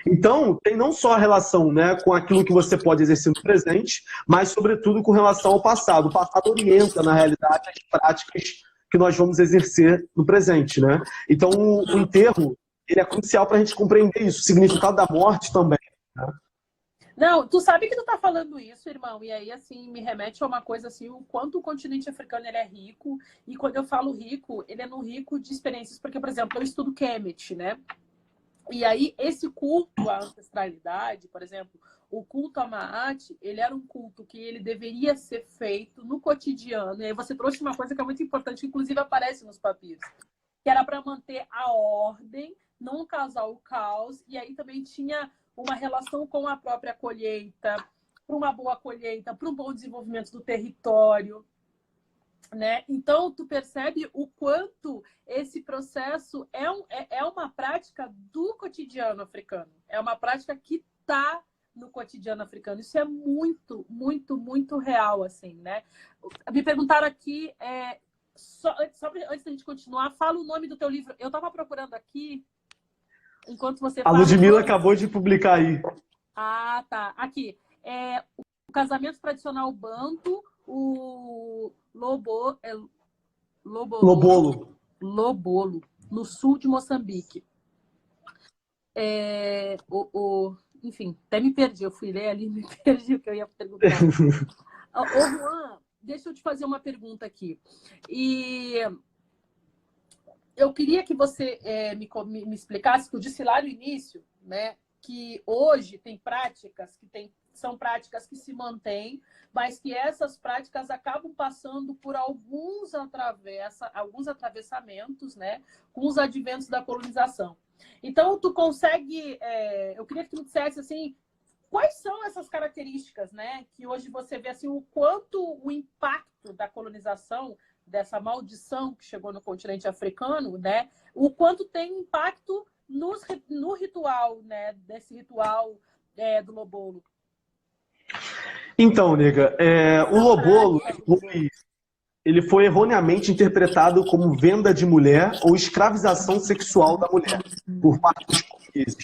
Então, tem não só a relação, né, com aquilo que você pode exercer no presente, mas, sobretudo, com relação ao passado. O passado orienta, na realidade, as práticas que nós vamos exercer no presente, né? Então, o enterro, ele é crucial para a gente compreender isso, o significado da morte também, né? Não, tu sabe que tu tá falando isso, irmão, e aí, assim, me remete a uma coisa, assim, o quanto o continente africano, ele é rico, e quando eu falo rico, ele é no rico de experiências, porque, por exemplo, eu estudo Kemet, né? E aí, esse culto à ancestralidade, por exemplo, o culto a Maat, ele era um culto que ele deveria ser feito no cotidiano. E aí você trouxe uma coisa que é muito importante, que inclusive aparece nos papiros, que era para manter a ordem, não causar o caos, e aí também tinha uma relação com a própria colheita, para uma boa colheita, para um bom desenvolvimento do território, né? Então, tu percebe o quanto esse processo é uma prática do cotidiano africano. É uma prática que está no cotidiano africano. Isso é muito, muito, muito real, assim, né? Me perguntaram aqui, só antes da gente continuar, fala o nome do teu livro. Eu estava procurando aqui, enquanto você fala... A Ludmilla acabou de publicar aí. Ah, tá. Aqui. O casamento tradicional banto, o Lobolo. lobolo, no sul de Moçambique. Enfim, até me perdi. Eu fui ler ali e me perdi o que eu ia perguntar. Ô, Juan, deixa eu te fazer uma pergunta aqui. E eu queria que você me explicasse, que eu disse lá no início, né, que hoje tem práticas são práticas que se mantêm, mas que essas práticas acabam passando por alguns atravessamentos, né, com os adventos da colonização. Então, tu consegue... eu queria que tu me dissesse, assim, quais são essas características, né, que hoje você vê, assim, o quanto o impacto da colonização, dessa maldição que chegou no continente africano, né, o quanto tem impacto no ritual, né, desse ritual do lobolo. Então, nega, o lobolo ele foi erroneamente interpretado como venda de mulher ou escravização sexual da mulher por parte dos portugueses.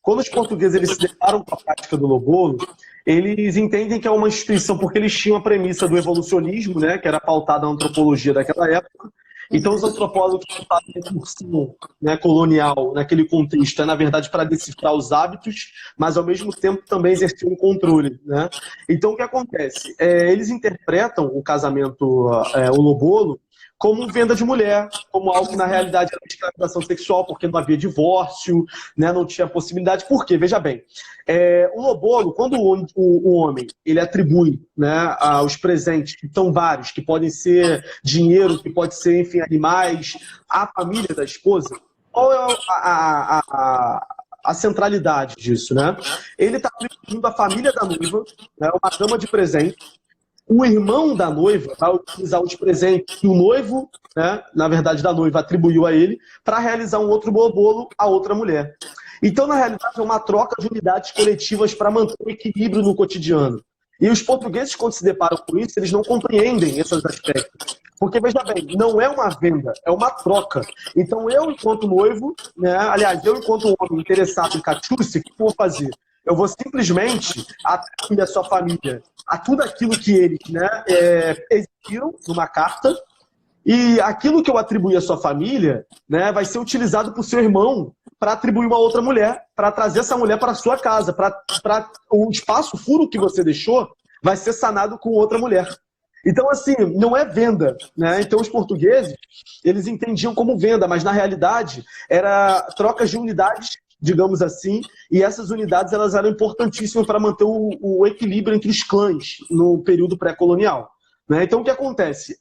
Quando os portugueses eles se deparam com a prática do lobolo, eles entendem que é uma instituição porque eles tinham a premissa do evolucionismo, né, que era pautada na antropologia daquela época. Então, os antropólogos que fazem a incursão, né, colonial naquele contexto na verdade, para decifrar os hábitos, mas, ao mesmo tempo, também exercer um controle. Né? Então, o que acontece? Eles interpretam o casamento, o lobolo, como venda de mulher, como algo que, na realidade, era escravização sexual, porque não havia divórcio, né, não tinha possibilidade. Por quê? Veja bem, o lobolo, quando o homem ele atribui, né, os presentes, que são vários, que podem ser dinheiro, que pode ser, enfim, animais, à família da esposa, qual é a centralidade disso? Né? Ele está atribuindo à família da noiva, né, uma gama de presentes. O irmão da noiva vai utilizar os presentes que o noivo, né, na verdade da noiva, atribuiu a ele, para realizar um outro lobolo a outra mulher. Então, na realidade, é uma troca de unidades coletivas para manter o equilíbrio no cotidiano. E os portugueses, quando se deparam com isso, eles não compreendem esses aspectos. Porque, veja bem, não é uma venda, é uma troca. Então, eu, enquanto noivo, né, aliás, eu, enquanto homem interessado em catiúcia, o que eu vou fazer? Eu vou simplesmente atribuir a sua família a tudo aquilo que eles, né, exigiram numa carta, e aquilo que eu atribuí à sua família, né, vai ser utilizado por seu irmão para atribuir uma outra mulher, para trazer essa mulher para a sua casa, para o espaço, o furo que você deixou, vai ser sanado com outra mulher. Então, assim, não é venda, né? Então, os portugueses, eles entendiam como venda, mas, na realidade, era trocas de unidades, digamos assim, e essas unidades elas eram importantíssimas para manter o equilíbrio entre os clãs no período pré-colonial. Né? Então, o que acontece?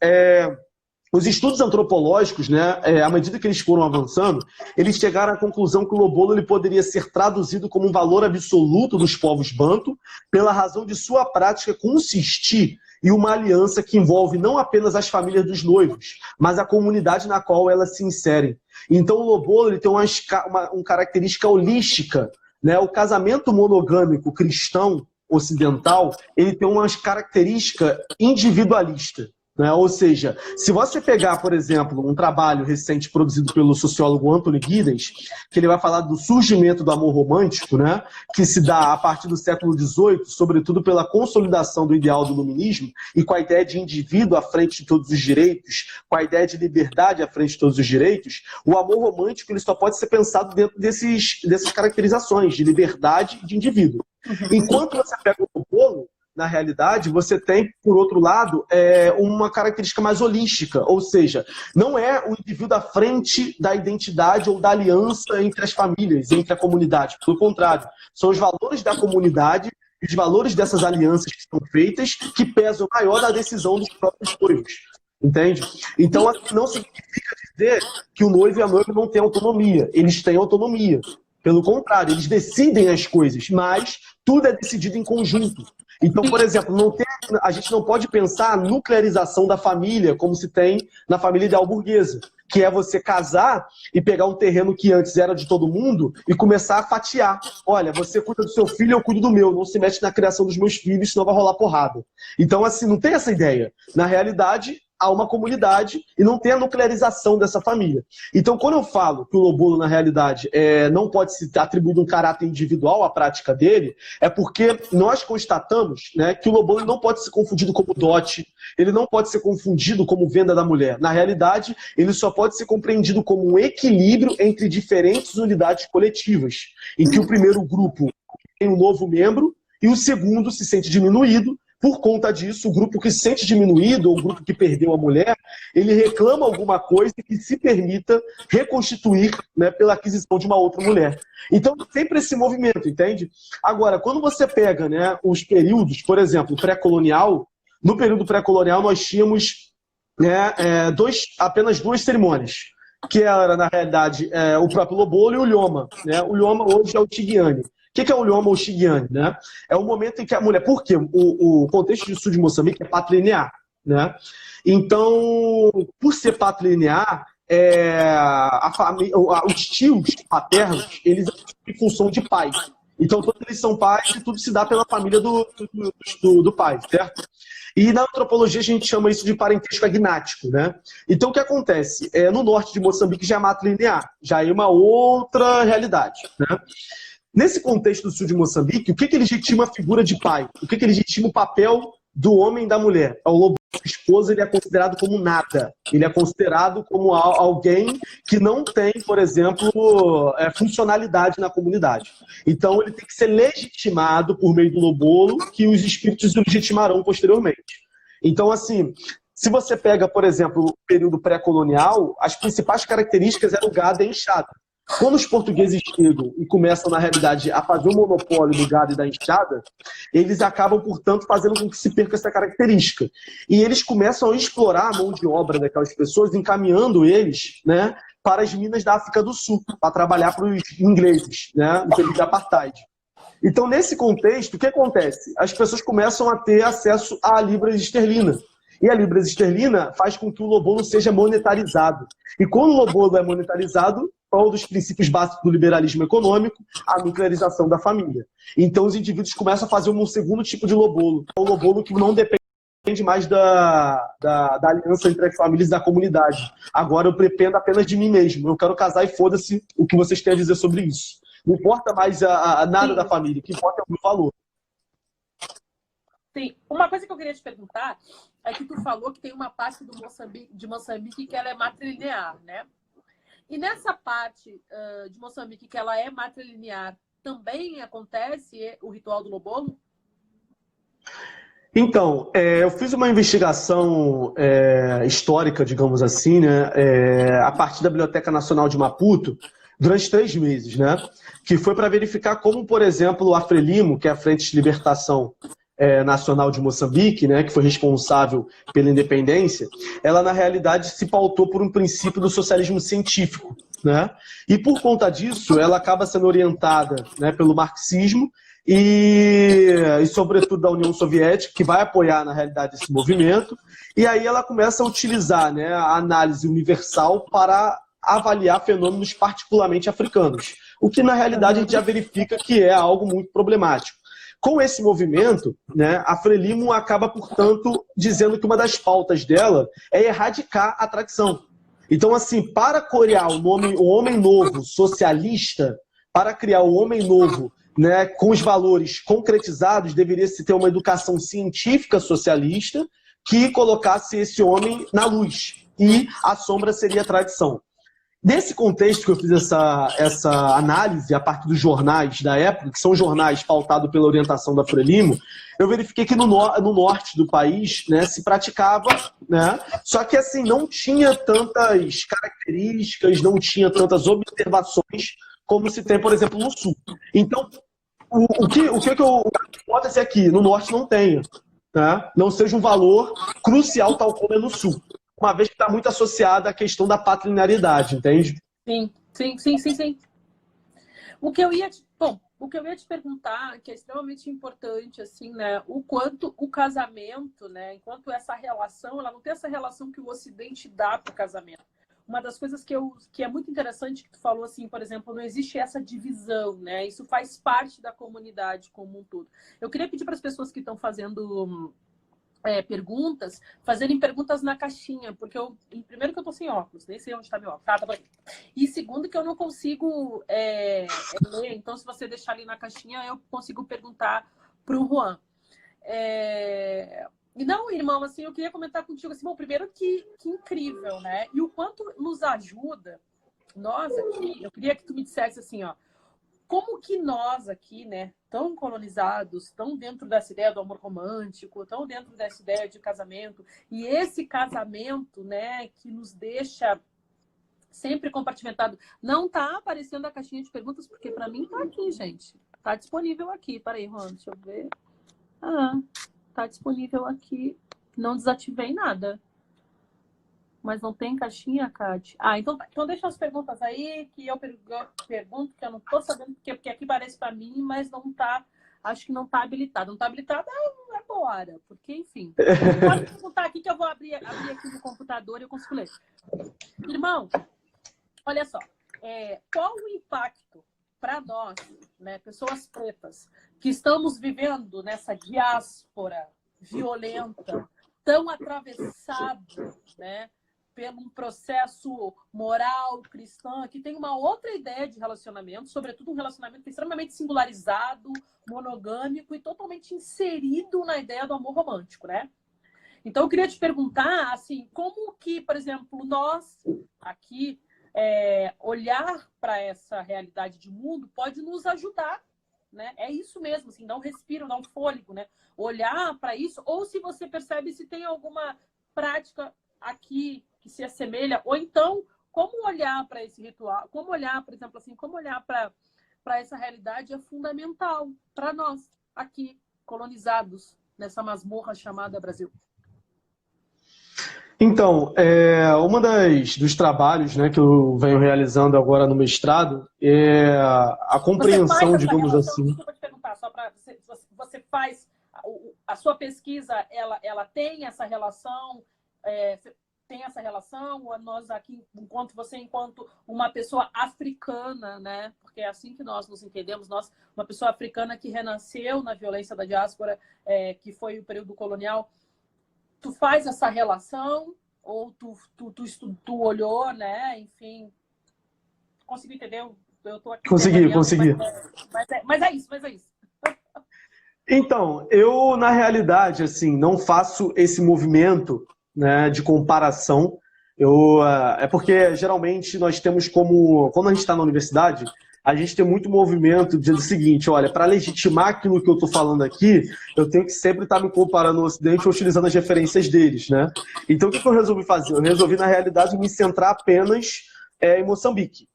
Os estudos antropológicos, né, à medida que eles foram avançando, eles chegaram à conclusão que o lobolo ele poderia ser traduzido como um valor absoluto dos povos banto, pela razão de sua prática consistir em uma aliança que envolve não apenas as famílias dos noivos, mas a comunidade na qual elas se inserem. Então, o lobolo ele tem uma característica holística. Né? O casamento monogâmico cristão ocidental ele tem uma característica individualista. Né? Ou seja, se você pegar, por exemplo, um trabalho recente produzido pelo sociólogo Anthony Giddens, que ele vai falar do surgimento do amor romântico, né? Que se dá a partir do século XVIII, sobretudo pela consolidação do ideal do iluminismo e com a ideia de indivíduo à frente de todos os direitos, com a ideia de liberdade à frente de todos os direitos, o amor romântico ele só pode ser pensado dentro dessas caracterizações de liberdade e de indivíduo. Enquanto você pega o lobolo, na realidade, você tem, por outro lado, uma característica mais holística, ou seja, não é o indivíduo à frente da identidade ou da aliança entre as famílias, entre a comunidade. Pelo contrário, são os valores da comunidade, os valores dessas alianças que são feitas, que pesam maior na decisão dos próprios noivos. Entende? Então, não significa dizer que o noivo e a noiva não têm autonomia. Eles têm autonomia. Pelo contrário, eles decidem as coisas, mas tudo é decidido em conjunto. Então, por exemplo, a gente não pode pensar a nuclearização da família como se tem na família ideal burguesa, que é você casar e pegar um terreno que antes era de todo mundo e começar a fatiar. Olha, você cuida do seu filho, eu cuido do meu. Não se mete na criação dos meus filhos, senão vai rolar porrada. Então, assim, não tem essa ideia. Na realidade, a uma comunidade e não tem a nuclearização dessa família. Então, quando eu falo que o lobolo, na realidade, não pode se atribuir um caráter individual à prática dele, é porque nós constatamos, né, que o lobolo não pode ser confundido como dote, ele não pode ser confundido como venda da mulher. Na realidade, ele só pode ser compreendido como um equilíbrio entre diferentes unidades coletivas, em que o primeiro grupo tem um novo membro e o segundo se sente diminuído. Por conta disso, o grupo que se sente diminuído, ou o grupo que perdeu a mulher, ele reclama alguma coisa que se permita reconstituir, né, pela aquisição de uma outra mulher. Então, sempre esse movimento, entende? Agora, quando você pega, né, os períodos, por exemplo, pré-colonial, no período pré-colonial nós tínhamos, né, apenas duas cerimônias, que era, na realidade, o próprio lobolo e o lhoma. Né? O lhoma hoje é o tigiane. O que é o lhoma ou tigiane? Né? É o momento em que a mulher... Por quê? O contexto do sul de Moçambique é patrilinear. Né? Então, por ser patrilinear, os tios paternos, eles têm função de pai. Então, todos eles são pais e tudo se dá pela família do pai, certo? E na antropologia a gente chama isso de parentesco agnático, né? Então, o que acontece? No norte de Moçambique já é matrilinear, já é uma outra realidade, né? Nesse contexto do sul de Moçambique, o que legitima a figura de pai? O que legitima o papel do homem e da mulher? O lobo esposa, ele é considerado como nada. Ele é considerado como alguém que não tem, por exemplo, funcionalidade na comunidade. Então, ele tem que ser legitimado por meio do lobolo, que os espíritos o legitimarão posteriormente. Então, assim, se você pega, por exemplo, o período pré-colonial, as principais características eram o gado e a enxada. Quando os portugueses chegam e começam, na realidade, a fazer o monopólio do gado e da enxada, eles acabam, portanto, fazendo com que se perca essa característica. E eles começam a explorar a mão de obra daquelas pessoas, encaminhando eles, né, para as minas da África do Sul, para trabalhar para os ingleses, né, no período de apartheid. Então, nesse contexto, o que acontece? As pessoas começam a ter acesso à libra esterlina. E a libra esterlina faz com que o lobolo seja monetarizado. E quando o lobolo é monetarizado, qual um dos princípios básicos do liberalismo econômico? A nuclearização da família. Então os indivíduos começam a fazer um segundo tipo de lobolo. O lobolo que não depende mais da aliança entre as famílias e da comunidade. Agora eu dependo apenas de mim mesmo. Eu quero casar e foda-se o que vocês têm a dizer sobre isso. Não importa mais nada da família. O que importa é o meu valor. Sim. Uma coisa que eu queria te perguntar é que tu falou que tem uma parte de Moçambique que ela é matrilinear, né? E nessa parte de Moçambique que ela é matrilinear, também acontece o ritual do lobolo? Então, eu fiz uma investigação histórica, digamos assim, né, a partir da Biblioteca Nacional de Maputo, durante 3 meses, né, que foi para verificar como, por exemplo, a Frelimo, que é a Frente de Libertação Nacional de Moçambique, né, que foi responsável pela independência, ela na realidade se pautou por um princípio do socialismo científico, né? E por conta disso ela acaba sendo orientada, né, pelo marxismo e sobretudo da União Soviética, que vai apoiar na realidade esse movimento, e aí ela começa a utilizar, né, a análise universal para avaliar fenômenos particularmente africanos, o que na realidade a gente já verifica que é algo muito problemático. Com esse movimento, né, a Frelimo acaba, portanto, dizendo que uma das pautas dela é erradicar a tradição. Então, assim, para criar o homem novo socialista, para criar o homem novo, né, com os valores concretizados, deveria se ter uma educação científica socialista que colocasse esse homem na luz. E a sombra seria a tradição. Nesse contexto que eu fiz essa análise a partir dos jornais da época, que são jornais pautados pela orientação da Frelimo, eu verifiquei que no norte do país, né, se praticava, né, só que assim, não tinha tantas características, não tinha tantas observações como se tem, por exemplo, no sul. Então, o que pode ser aqui, no norte não tenha, né, não seja um valor crucial tal como é no sul. Uma vez que está muito associada à questão da patrilinearidade, entende? Sim. O que eu ia te perguntar, que é extremamente importante, assim, né? O quanto o casamento, né? Enquanto essa relação, ela não tem essa relação que o Ocidente dá para o casamento. Uma das coisas que é muito interessante que tu falou, assim, por exemplo, não existe essa divisão, né? Isso faz parte da comunidade como um todo. Eu queria pedir para as pessoas que estão fazendo perguntas, fazerem perguntas na caixinha, porque primeiro que eu tô sem óculos, nem sei onde tá meu óculos, tá por aqui. E segundo que eu não consigo ler, então se você deixar ali na caixinha, eu consigo perguntar pro Juan. E não, irmão, assim, eu queria comentar contigo, assim, bom, primeiro que incrível, né? E o quanto nos ajuda, nós aqui, eu queria que tu me dissesse assim, ó, como que nós aqui, né, tão colonizados, tão dentro dessa ideia do amor romântico, tão dentro dessa ideia de casamento, e esse casamento, né, que nos deixa sempre compartimentado, não tá aparecendo a caixinha de perguntas, porque para mim tá aqui, gente. Tá disponível aqui. Peraí, Juan, deixa eu ver. Tá disponível aqui. Não desativei nada. Mas não tem caixinha, Kátia? Então deixa as perguntas aí, que eu pergunto, que eu não tô sabendo, porque aqui parece para mim, mas não tá, acho que não tá habilitado. Não tá habilitado agora, porque, enfim. Pode perguntar aqui que eu vou abrir aqui no computador e eu consigo ler. Irmão, olha só, qual o impacto para nós, né, pessoas pretas, que estamos vivendo nessa diáspora violenta, tão atravessado, né, pelo um processo moral, cristão, que tem uma outra ideia de relacionamento, sobretudo um relacionamento extremamente singularizado, monogâmico e totalmente inserido na ideia do amor romântico, né? Então, eu queria te perguntar, assim, como que, por exemplo, nós aqui, olhar para essa realidade de mundo pode nos ajudar, né? É isso mesmo, assim, dar um respiro, dar um fôlego, né? Olhar para isso, ou se você percebe se tem alguma prática aqui que se assemelha, ou então, como olhar para esse ritual, como olhar, por exemplo, assim, como olhar para essa realidade é fundamental para nós, aqui, colonizados, nessa masmorra chamada Brasil. Então, uma dos trabalhos, né, que eu venho realizando agora no mestrado é a compreensão, digamos relação, assim. Desculpa te perguntar, só para você faz a sua pesquisa, ela tem essa relação, tem essa relação, nós aqui, enquanto uma pessoa africana, né? Porque é assim que nós nos entendemos, uma pessoa africana que renasceu na violência da diáspora, que foi o período colonial. Tu faz essa relação ou tu olhou, né? Enfim, conseguiu entender? Eu tô aqui. Consegui. Mas é isso. Então, eu, na realidade, assim, não faço esse movimento, né, de comparação. É porque, geralmente, nós temos quando a gente está na universidade, a gente tem muito movimento dizendo o seguinte, olha, para legitimar aquilo que eu estou falando aqui, eu tenho que sempre estar me comparando ao Ocidente utilizando as referências deles, né? Então, o que eu resolvi fazer? Eu resolvi, na realidade, me centrar apenas em Moçambique.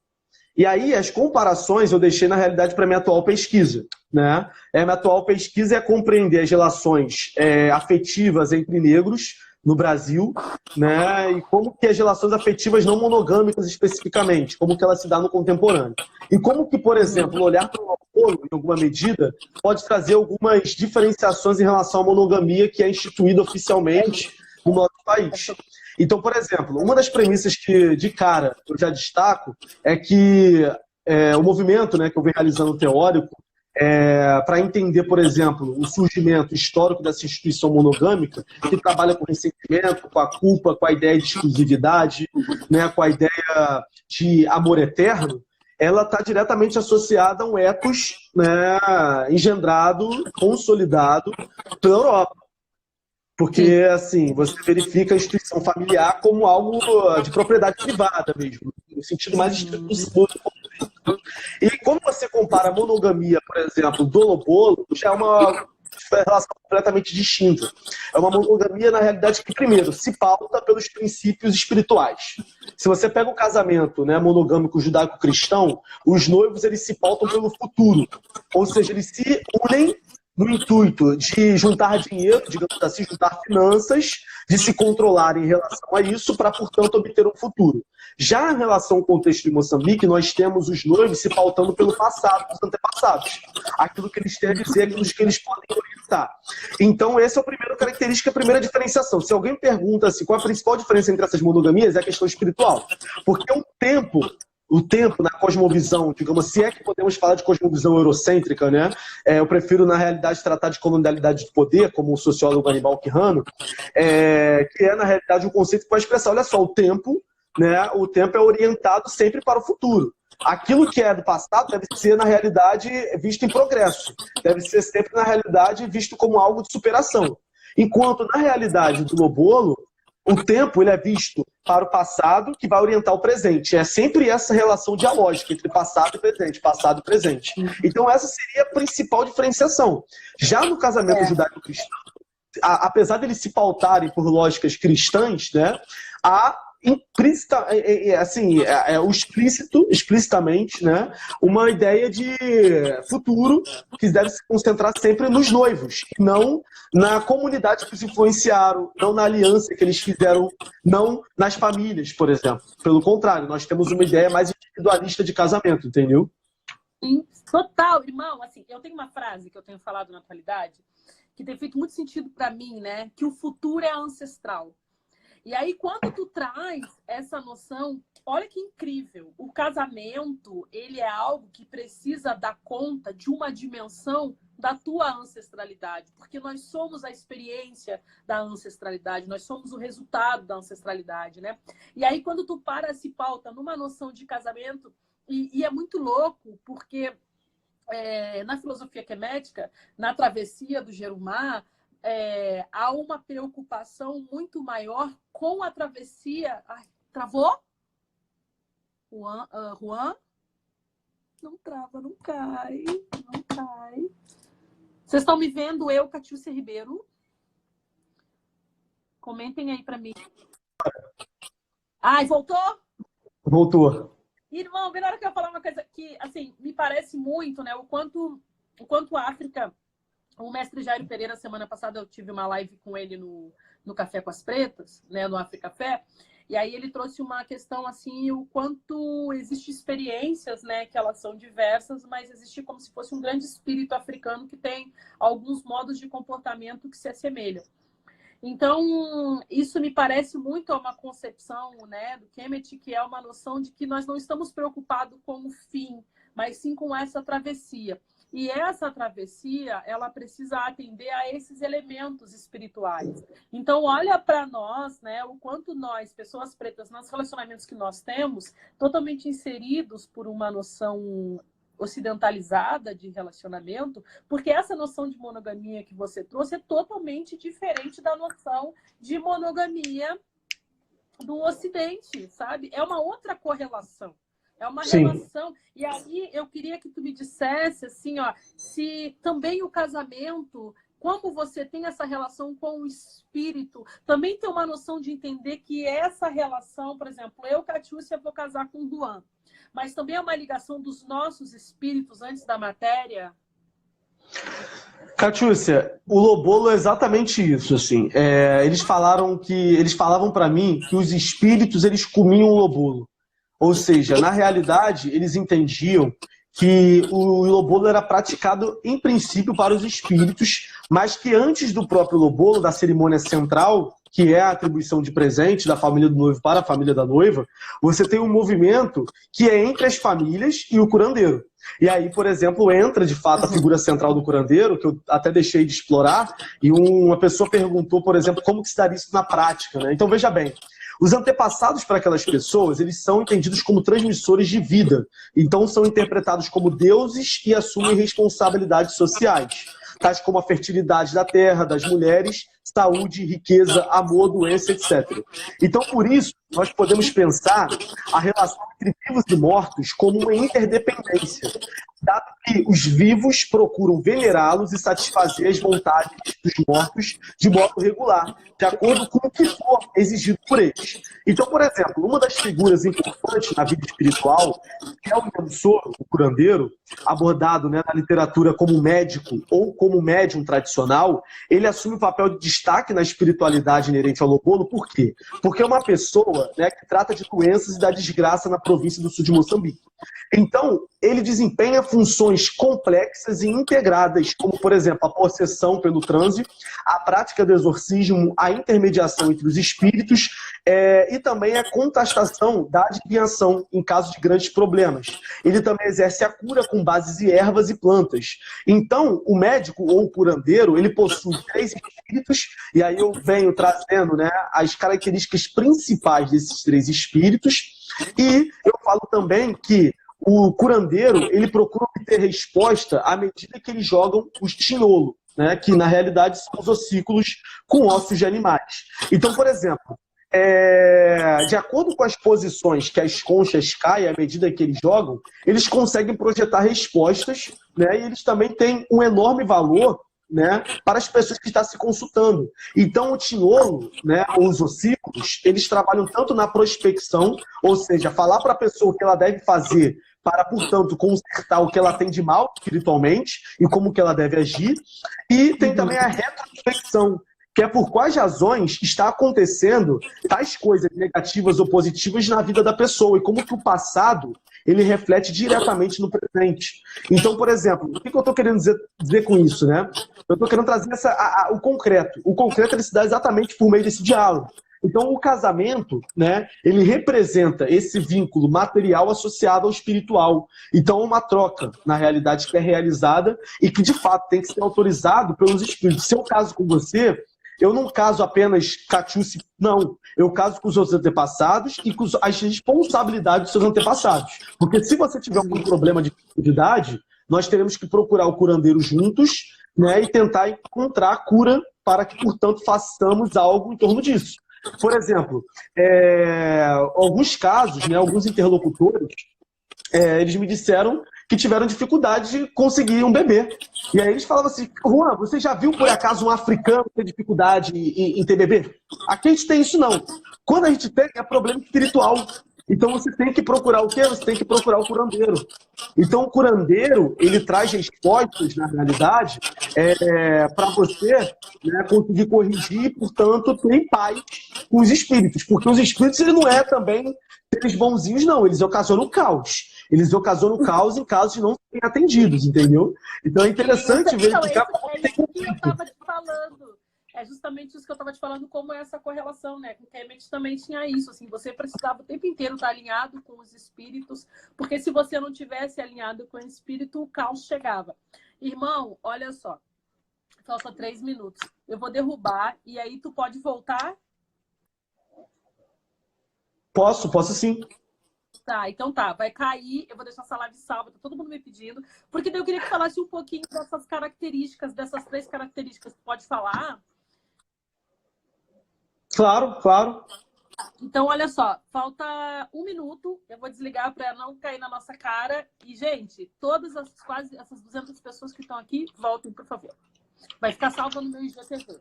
E aí, as comparações eu deixei, na realidade, para a minha atual pesquisa, né? A minha atual pesquisa é compreender as relações afetivas entre negros no Brasil, né? E como que as relações afetivas não monogâmicas especificamente, como que ela se dá no contemporâneo. E como que, por exemplo, olhar para o namoro, em alguma medida, pode trazer algumas diferenciações em relação à monogamia que é instituída oficialmente no nosso país. Então, por exemplo, uma das premissas que, de cara, eu já destaco é que o movimento, né, que eu venho realizando teórico, para entender, por exemplo, o surgimento histórico dessa instituição monogâmica, que trabalha com ressentimento, com a culpa, com a ideia de exclusividade, né, com a ideia de amor eterno, ela está diretamente associada a um ethos, né, engendrado, consolidado pela Europa. Porque, assim, você verifica a instituição familiar como algo de propriedade privada mesmo, no sentido mais estrito possível. E quando você compara a monogamia, por exemplo, do Lobolo, já é uma relação completamente distinta. É uma monogamia, na realidade, que, primeiro, se pauta pelos princípios espirituais. Se você pega o casamento, né, monogâmico judaico-cristão, os noivos eles se pautam pelo futuro. Ou seja, eles se unem no intuito de juntar dinheiro, digamos assim, juntar finanças, de se controlar em relação a isso, para, portanto, obter um futuro. Já em relação ao contexto de Moçambique, nós temos os noivos se pautando pelo passado, dos antepassados. Aquilo que eles têm a dizer, aquilo que eles podem orientar. Então, essa é a primeira característica, a primeira diferenciação. Se alguém pergunta assim, qual é a principal diferença entre essas monogamias, é a questão espiritual. Porque um tempo o tempo na cosmovisão, digamos, se é que podemos falar de cosmovisão eurocêntrica, né? Eu prefiro, na realidade, tratar de colonialidade de poder, como o sociólogo Aníbal Quijano, que é, na realidade, um conceito que pode expressar, olha só, o tempo, né? O tempo é orientado sempre para o futuro. Aquilo que é do passado deve ser, na realidade, visto em progresso. Deve ser sempre, na realidade, visto como algo de superação. Enquanto, na realidade do Lobolo, o tempo ele é visto para o passado, que vai orientar o presente. É sempre essa relação dialógica entre passado e presente, passado e presente. Então essa seria a principal diferenciação. Já no casamento judaico-cristão, apesar de eles se pautarem por lógicas cristãs, né, há implícita, o explicitamente, né, uma ideia de futuro que deve se concentrar sempre nos noivos, não na comunidade que os influenciaram, não na aliança que eles fizeram, não nas famílias, por exemplo. Pelo contrário, nós temos uma ideia mais individualista de casamento, entendeu? Sim, total, irmão. Assim, eu tenho uma frase que eu tenho falado na atualidade que tem feito muito sentido para mim, né? Que o futuro é ancestral. E aí, quando tu traz essa noção, olha que incrível. O casamento, ele é algo que precisa dar conta de uma dimensão da tua ancestralidade, porque nós somos a experiência da ancestralidade, nós somos o resultado da ancestralidade, né? E aí, quando tu se pauta numa noção de casamento, e é muito louco, porque na filosofia quemética, na travessia do Gerumá, há uma preocupação muito maior com a travessia. Ai, travou? Juan? Não trava, não cai. Não cai. Vocês estão me vendo, eu, Catiúcia Ribeiro? Comentem aí para mim. Ai, voltou? Voltou. Irmão, bem na hora que eu falar uma coisa que, assim, me parece muito, né? O quanto a África... O mestre Jairo Pereira, semana passada, eu tive uma live com ele no Café com as Pretas, né, no África Café, e aí ele trouxe uma questão assim, o quanto existem experiências, né, que elas são diversas, mas existe como se fosse um grande espírito africano que tem alguns modos de comportamento que se assemelham. Então, isso me parece muito uma concepção, né, do Kemet, que é uma noção de que nós não estamos preocupados com o fim, mas sim com essa travessia. E essa travessia, ela precisa atender a esses elementos espirituais. Então, olha para nós, né, o quanto nós, pessoas pretas, nos relacionamentos que nós temos, totalmente inseridos por uma noção ocidentalizada de relacionamento, porque essa noção de monogamia que você trouxe é totalmente diferente da noção de monogamia do Ocidente, sabe? É uma outra correlação. É uma relação. E aí eu queria que tu me dissesse, assim, ó, se também o casamento, como você tem essa relação com o espírito, também tem uma noção de entender que essa relação, por exemplo, eu, Catiúcia, vou casar com o Juan, mas também é uma ligação dos nossos espíritos antes da matéria? Catiúcia, o Lobolo é exatamente isso, assim. Eles falavam para mim que os espíritos, eles comiam o Lobolo. Ou seja, na realidade, eles entendiam que o Lobolo era praticado, em princípio, para os espíritos, mas que antes do próprio Lobolo, da cerimônia central, que é a atribuição de presente da família do noivo para a família da noiva, você tem um movimento que é entre as famílias e o curandeiro. E aí, por exemplo, entra, de fato, a figura central do curandeiro, que eu até deixei de explorar, e uma pessoa perguntou, por exemplo, como que se daria isso na prática, né? Então, veja bem, os antepassados para aquelas pessoas, eles são entendidos como transmissores de vida. Então, são interpretados como deuses e assumem responsabilidades sociais, tais como a fertilidade da terra, das mulheres, saúde, riqueza, amor, doença, etc. Então, por isso, nós podemos pensar a relação entre vivos e mortos como uma interdependência, dado que os vivos procuram venerá-los e satisfazer as vontades dos mortos de modo regular, de acordo com o que for exigido por eles. Então, por exemplo, uma das figuras importantes na vida espiritual é o Yansoro, o curandeiro, abordado, né, na literatura como médico ou como médium tradicional. Ele assume um papel de destaque na espiritualidade inerente ao Lobolo. Por quê? Porque é uma pessoa, né, que trata de doenças e da desgraça na província do sul de Moçambique. Então, ele desempenha funções complexas e integradas, como, por exemplo, a possessão pelo transe, a prática do exorcismo, a intermediação entre os espíritos e também a contestação da adivinhação em caso de grandes problemas. Ele também exerce a cura com bases em ervas e plantas. Então, o médico ou o curandeiro, ele possui 3 espíritos, e aí eu venho trazendo, né, as características principais desses 3 espíritos, e eu falo também que o curandeiro, ele procura obter resposta à medida que eles jogam os tinholo, né, que na realidade são os ossículos com ossos de animais. Então, por exemplo, de acordo com as posições que as conchas caem à medida que eles jogam, eles conseguem projetar respostas, né, e eles também têm um enorme valor, né, para as pessoas que estão se consultando. Então, o tinolo, né, ou os ossículos, eles trabalham tanto na prospecção, ou seja, falar para a pessoa o que ela deve fazer para, portanto, consertar o que ela tem de mal espiritualmente e como que ela deve agir. E tem também a retrospecção, que é por quais razões está acontecendo tais coisas negativas ou positivas na vida da pessoa e como que o passado ele reflete diretamente no presente. Então, por exemplo, o que eu estou querendo dizer com isso, né? Eu estou querendo trazer o concreto. O concreto ele se dá exatamente por meio desse diálogo. Então, o casamento, né, ele representa esse vínculo material associado ao espiritual. Então, uma troca, na realidade, que é realizada e que, de fato, tem que ser autorizado pelos espíritos. Se eu caso com você, eu não caso apenas catiúce, não. Eu caso com os seus antepassados e com as responsabilidades dos seus antepassados. Porque se você tiver algum problema de fertilidade, nós teremos que procurar o curandeiro juntos, né, e tentar encontrar a cura para que, portanto, façamos algo em torno disso. Por exemplo, alguns casos, né, alguns interlocutores, eles me disseram que tiveram dificuldade de conseguir um bebê. E aí eles falavam assim, Juan, você já viu por acaso um africano ter dificuldade em ter bebê? Aqui a gente tem isso não. Quando a gente tem, é problema espiritual. Então você tem que procurar o quê? Você tem que procurar o curandeiro. Então o curandeiro, ele traz respostas, na realidade, para você, né, conseguir corrigir e, portanto, ter paz com os espíritos. Porque os espíritos, ele não é também seres bonzinhos, não. Eles ocasionam caos. Eles ocasionam caos em casos de não serem atendidos, entendeu? Então é interessante ver que cada um tem isso que eu estava te falando. É justamente isso que eu estava te falando, como é essa correlação, né? Com Kemet também tinha isso, assim, você precisava o tempo inteiro estar alinhado com os espíritos, porque se você não tivesse alinhado com o espírito, o caos chegava. Irmão, olha só, falta 3 minutos. Eu vou derrubar e aí tu pode voltar? Posso sim. Tá, então tá, vai cair, eu vou deixar essa live salva, tá todo mundo me pedindo, porque daí eu queria que falasse um pouquinho dessas características, dessas 3 características, pode falar? Claro, claro. Então, olha só, falta 1 minuto, eu vou desligar para não cair na nossa cara, e gente, quase essas 200 pessoas que estão aqui, voltem, por favor. Vai ficar salva no meu IGTV.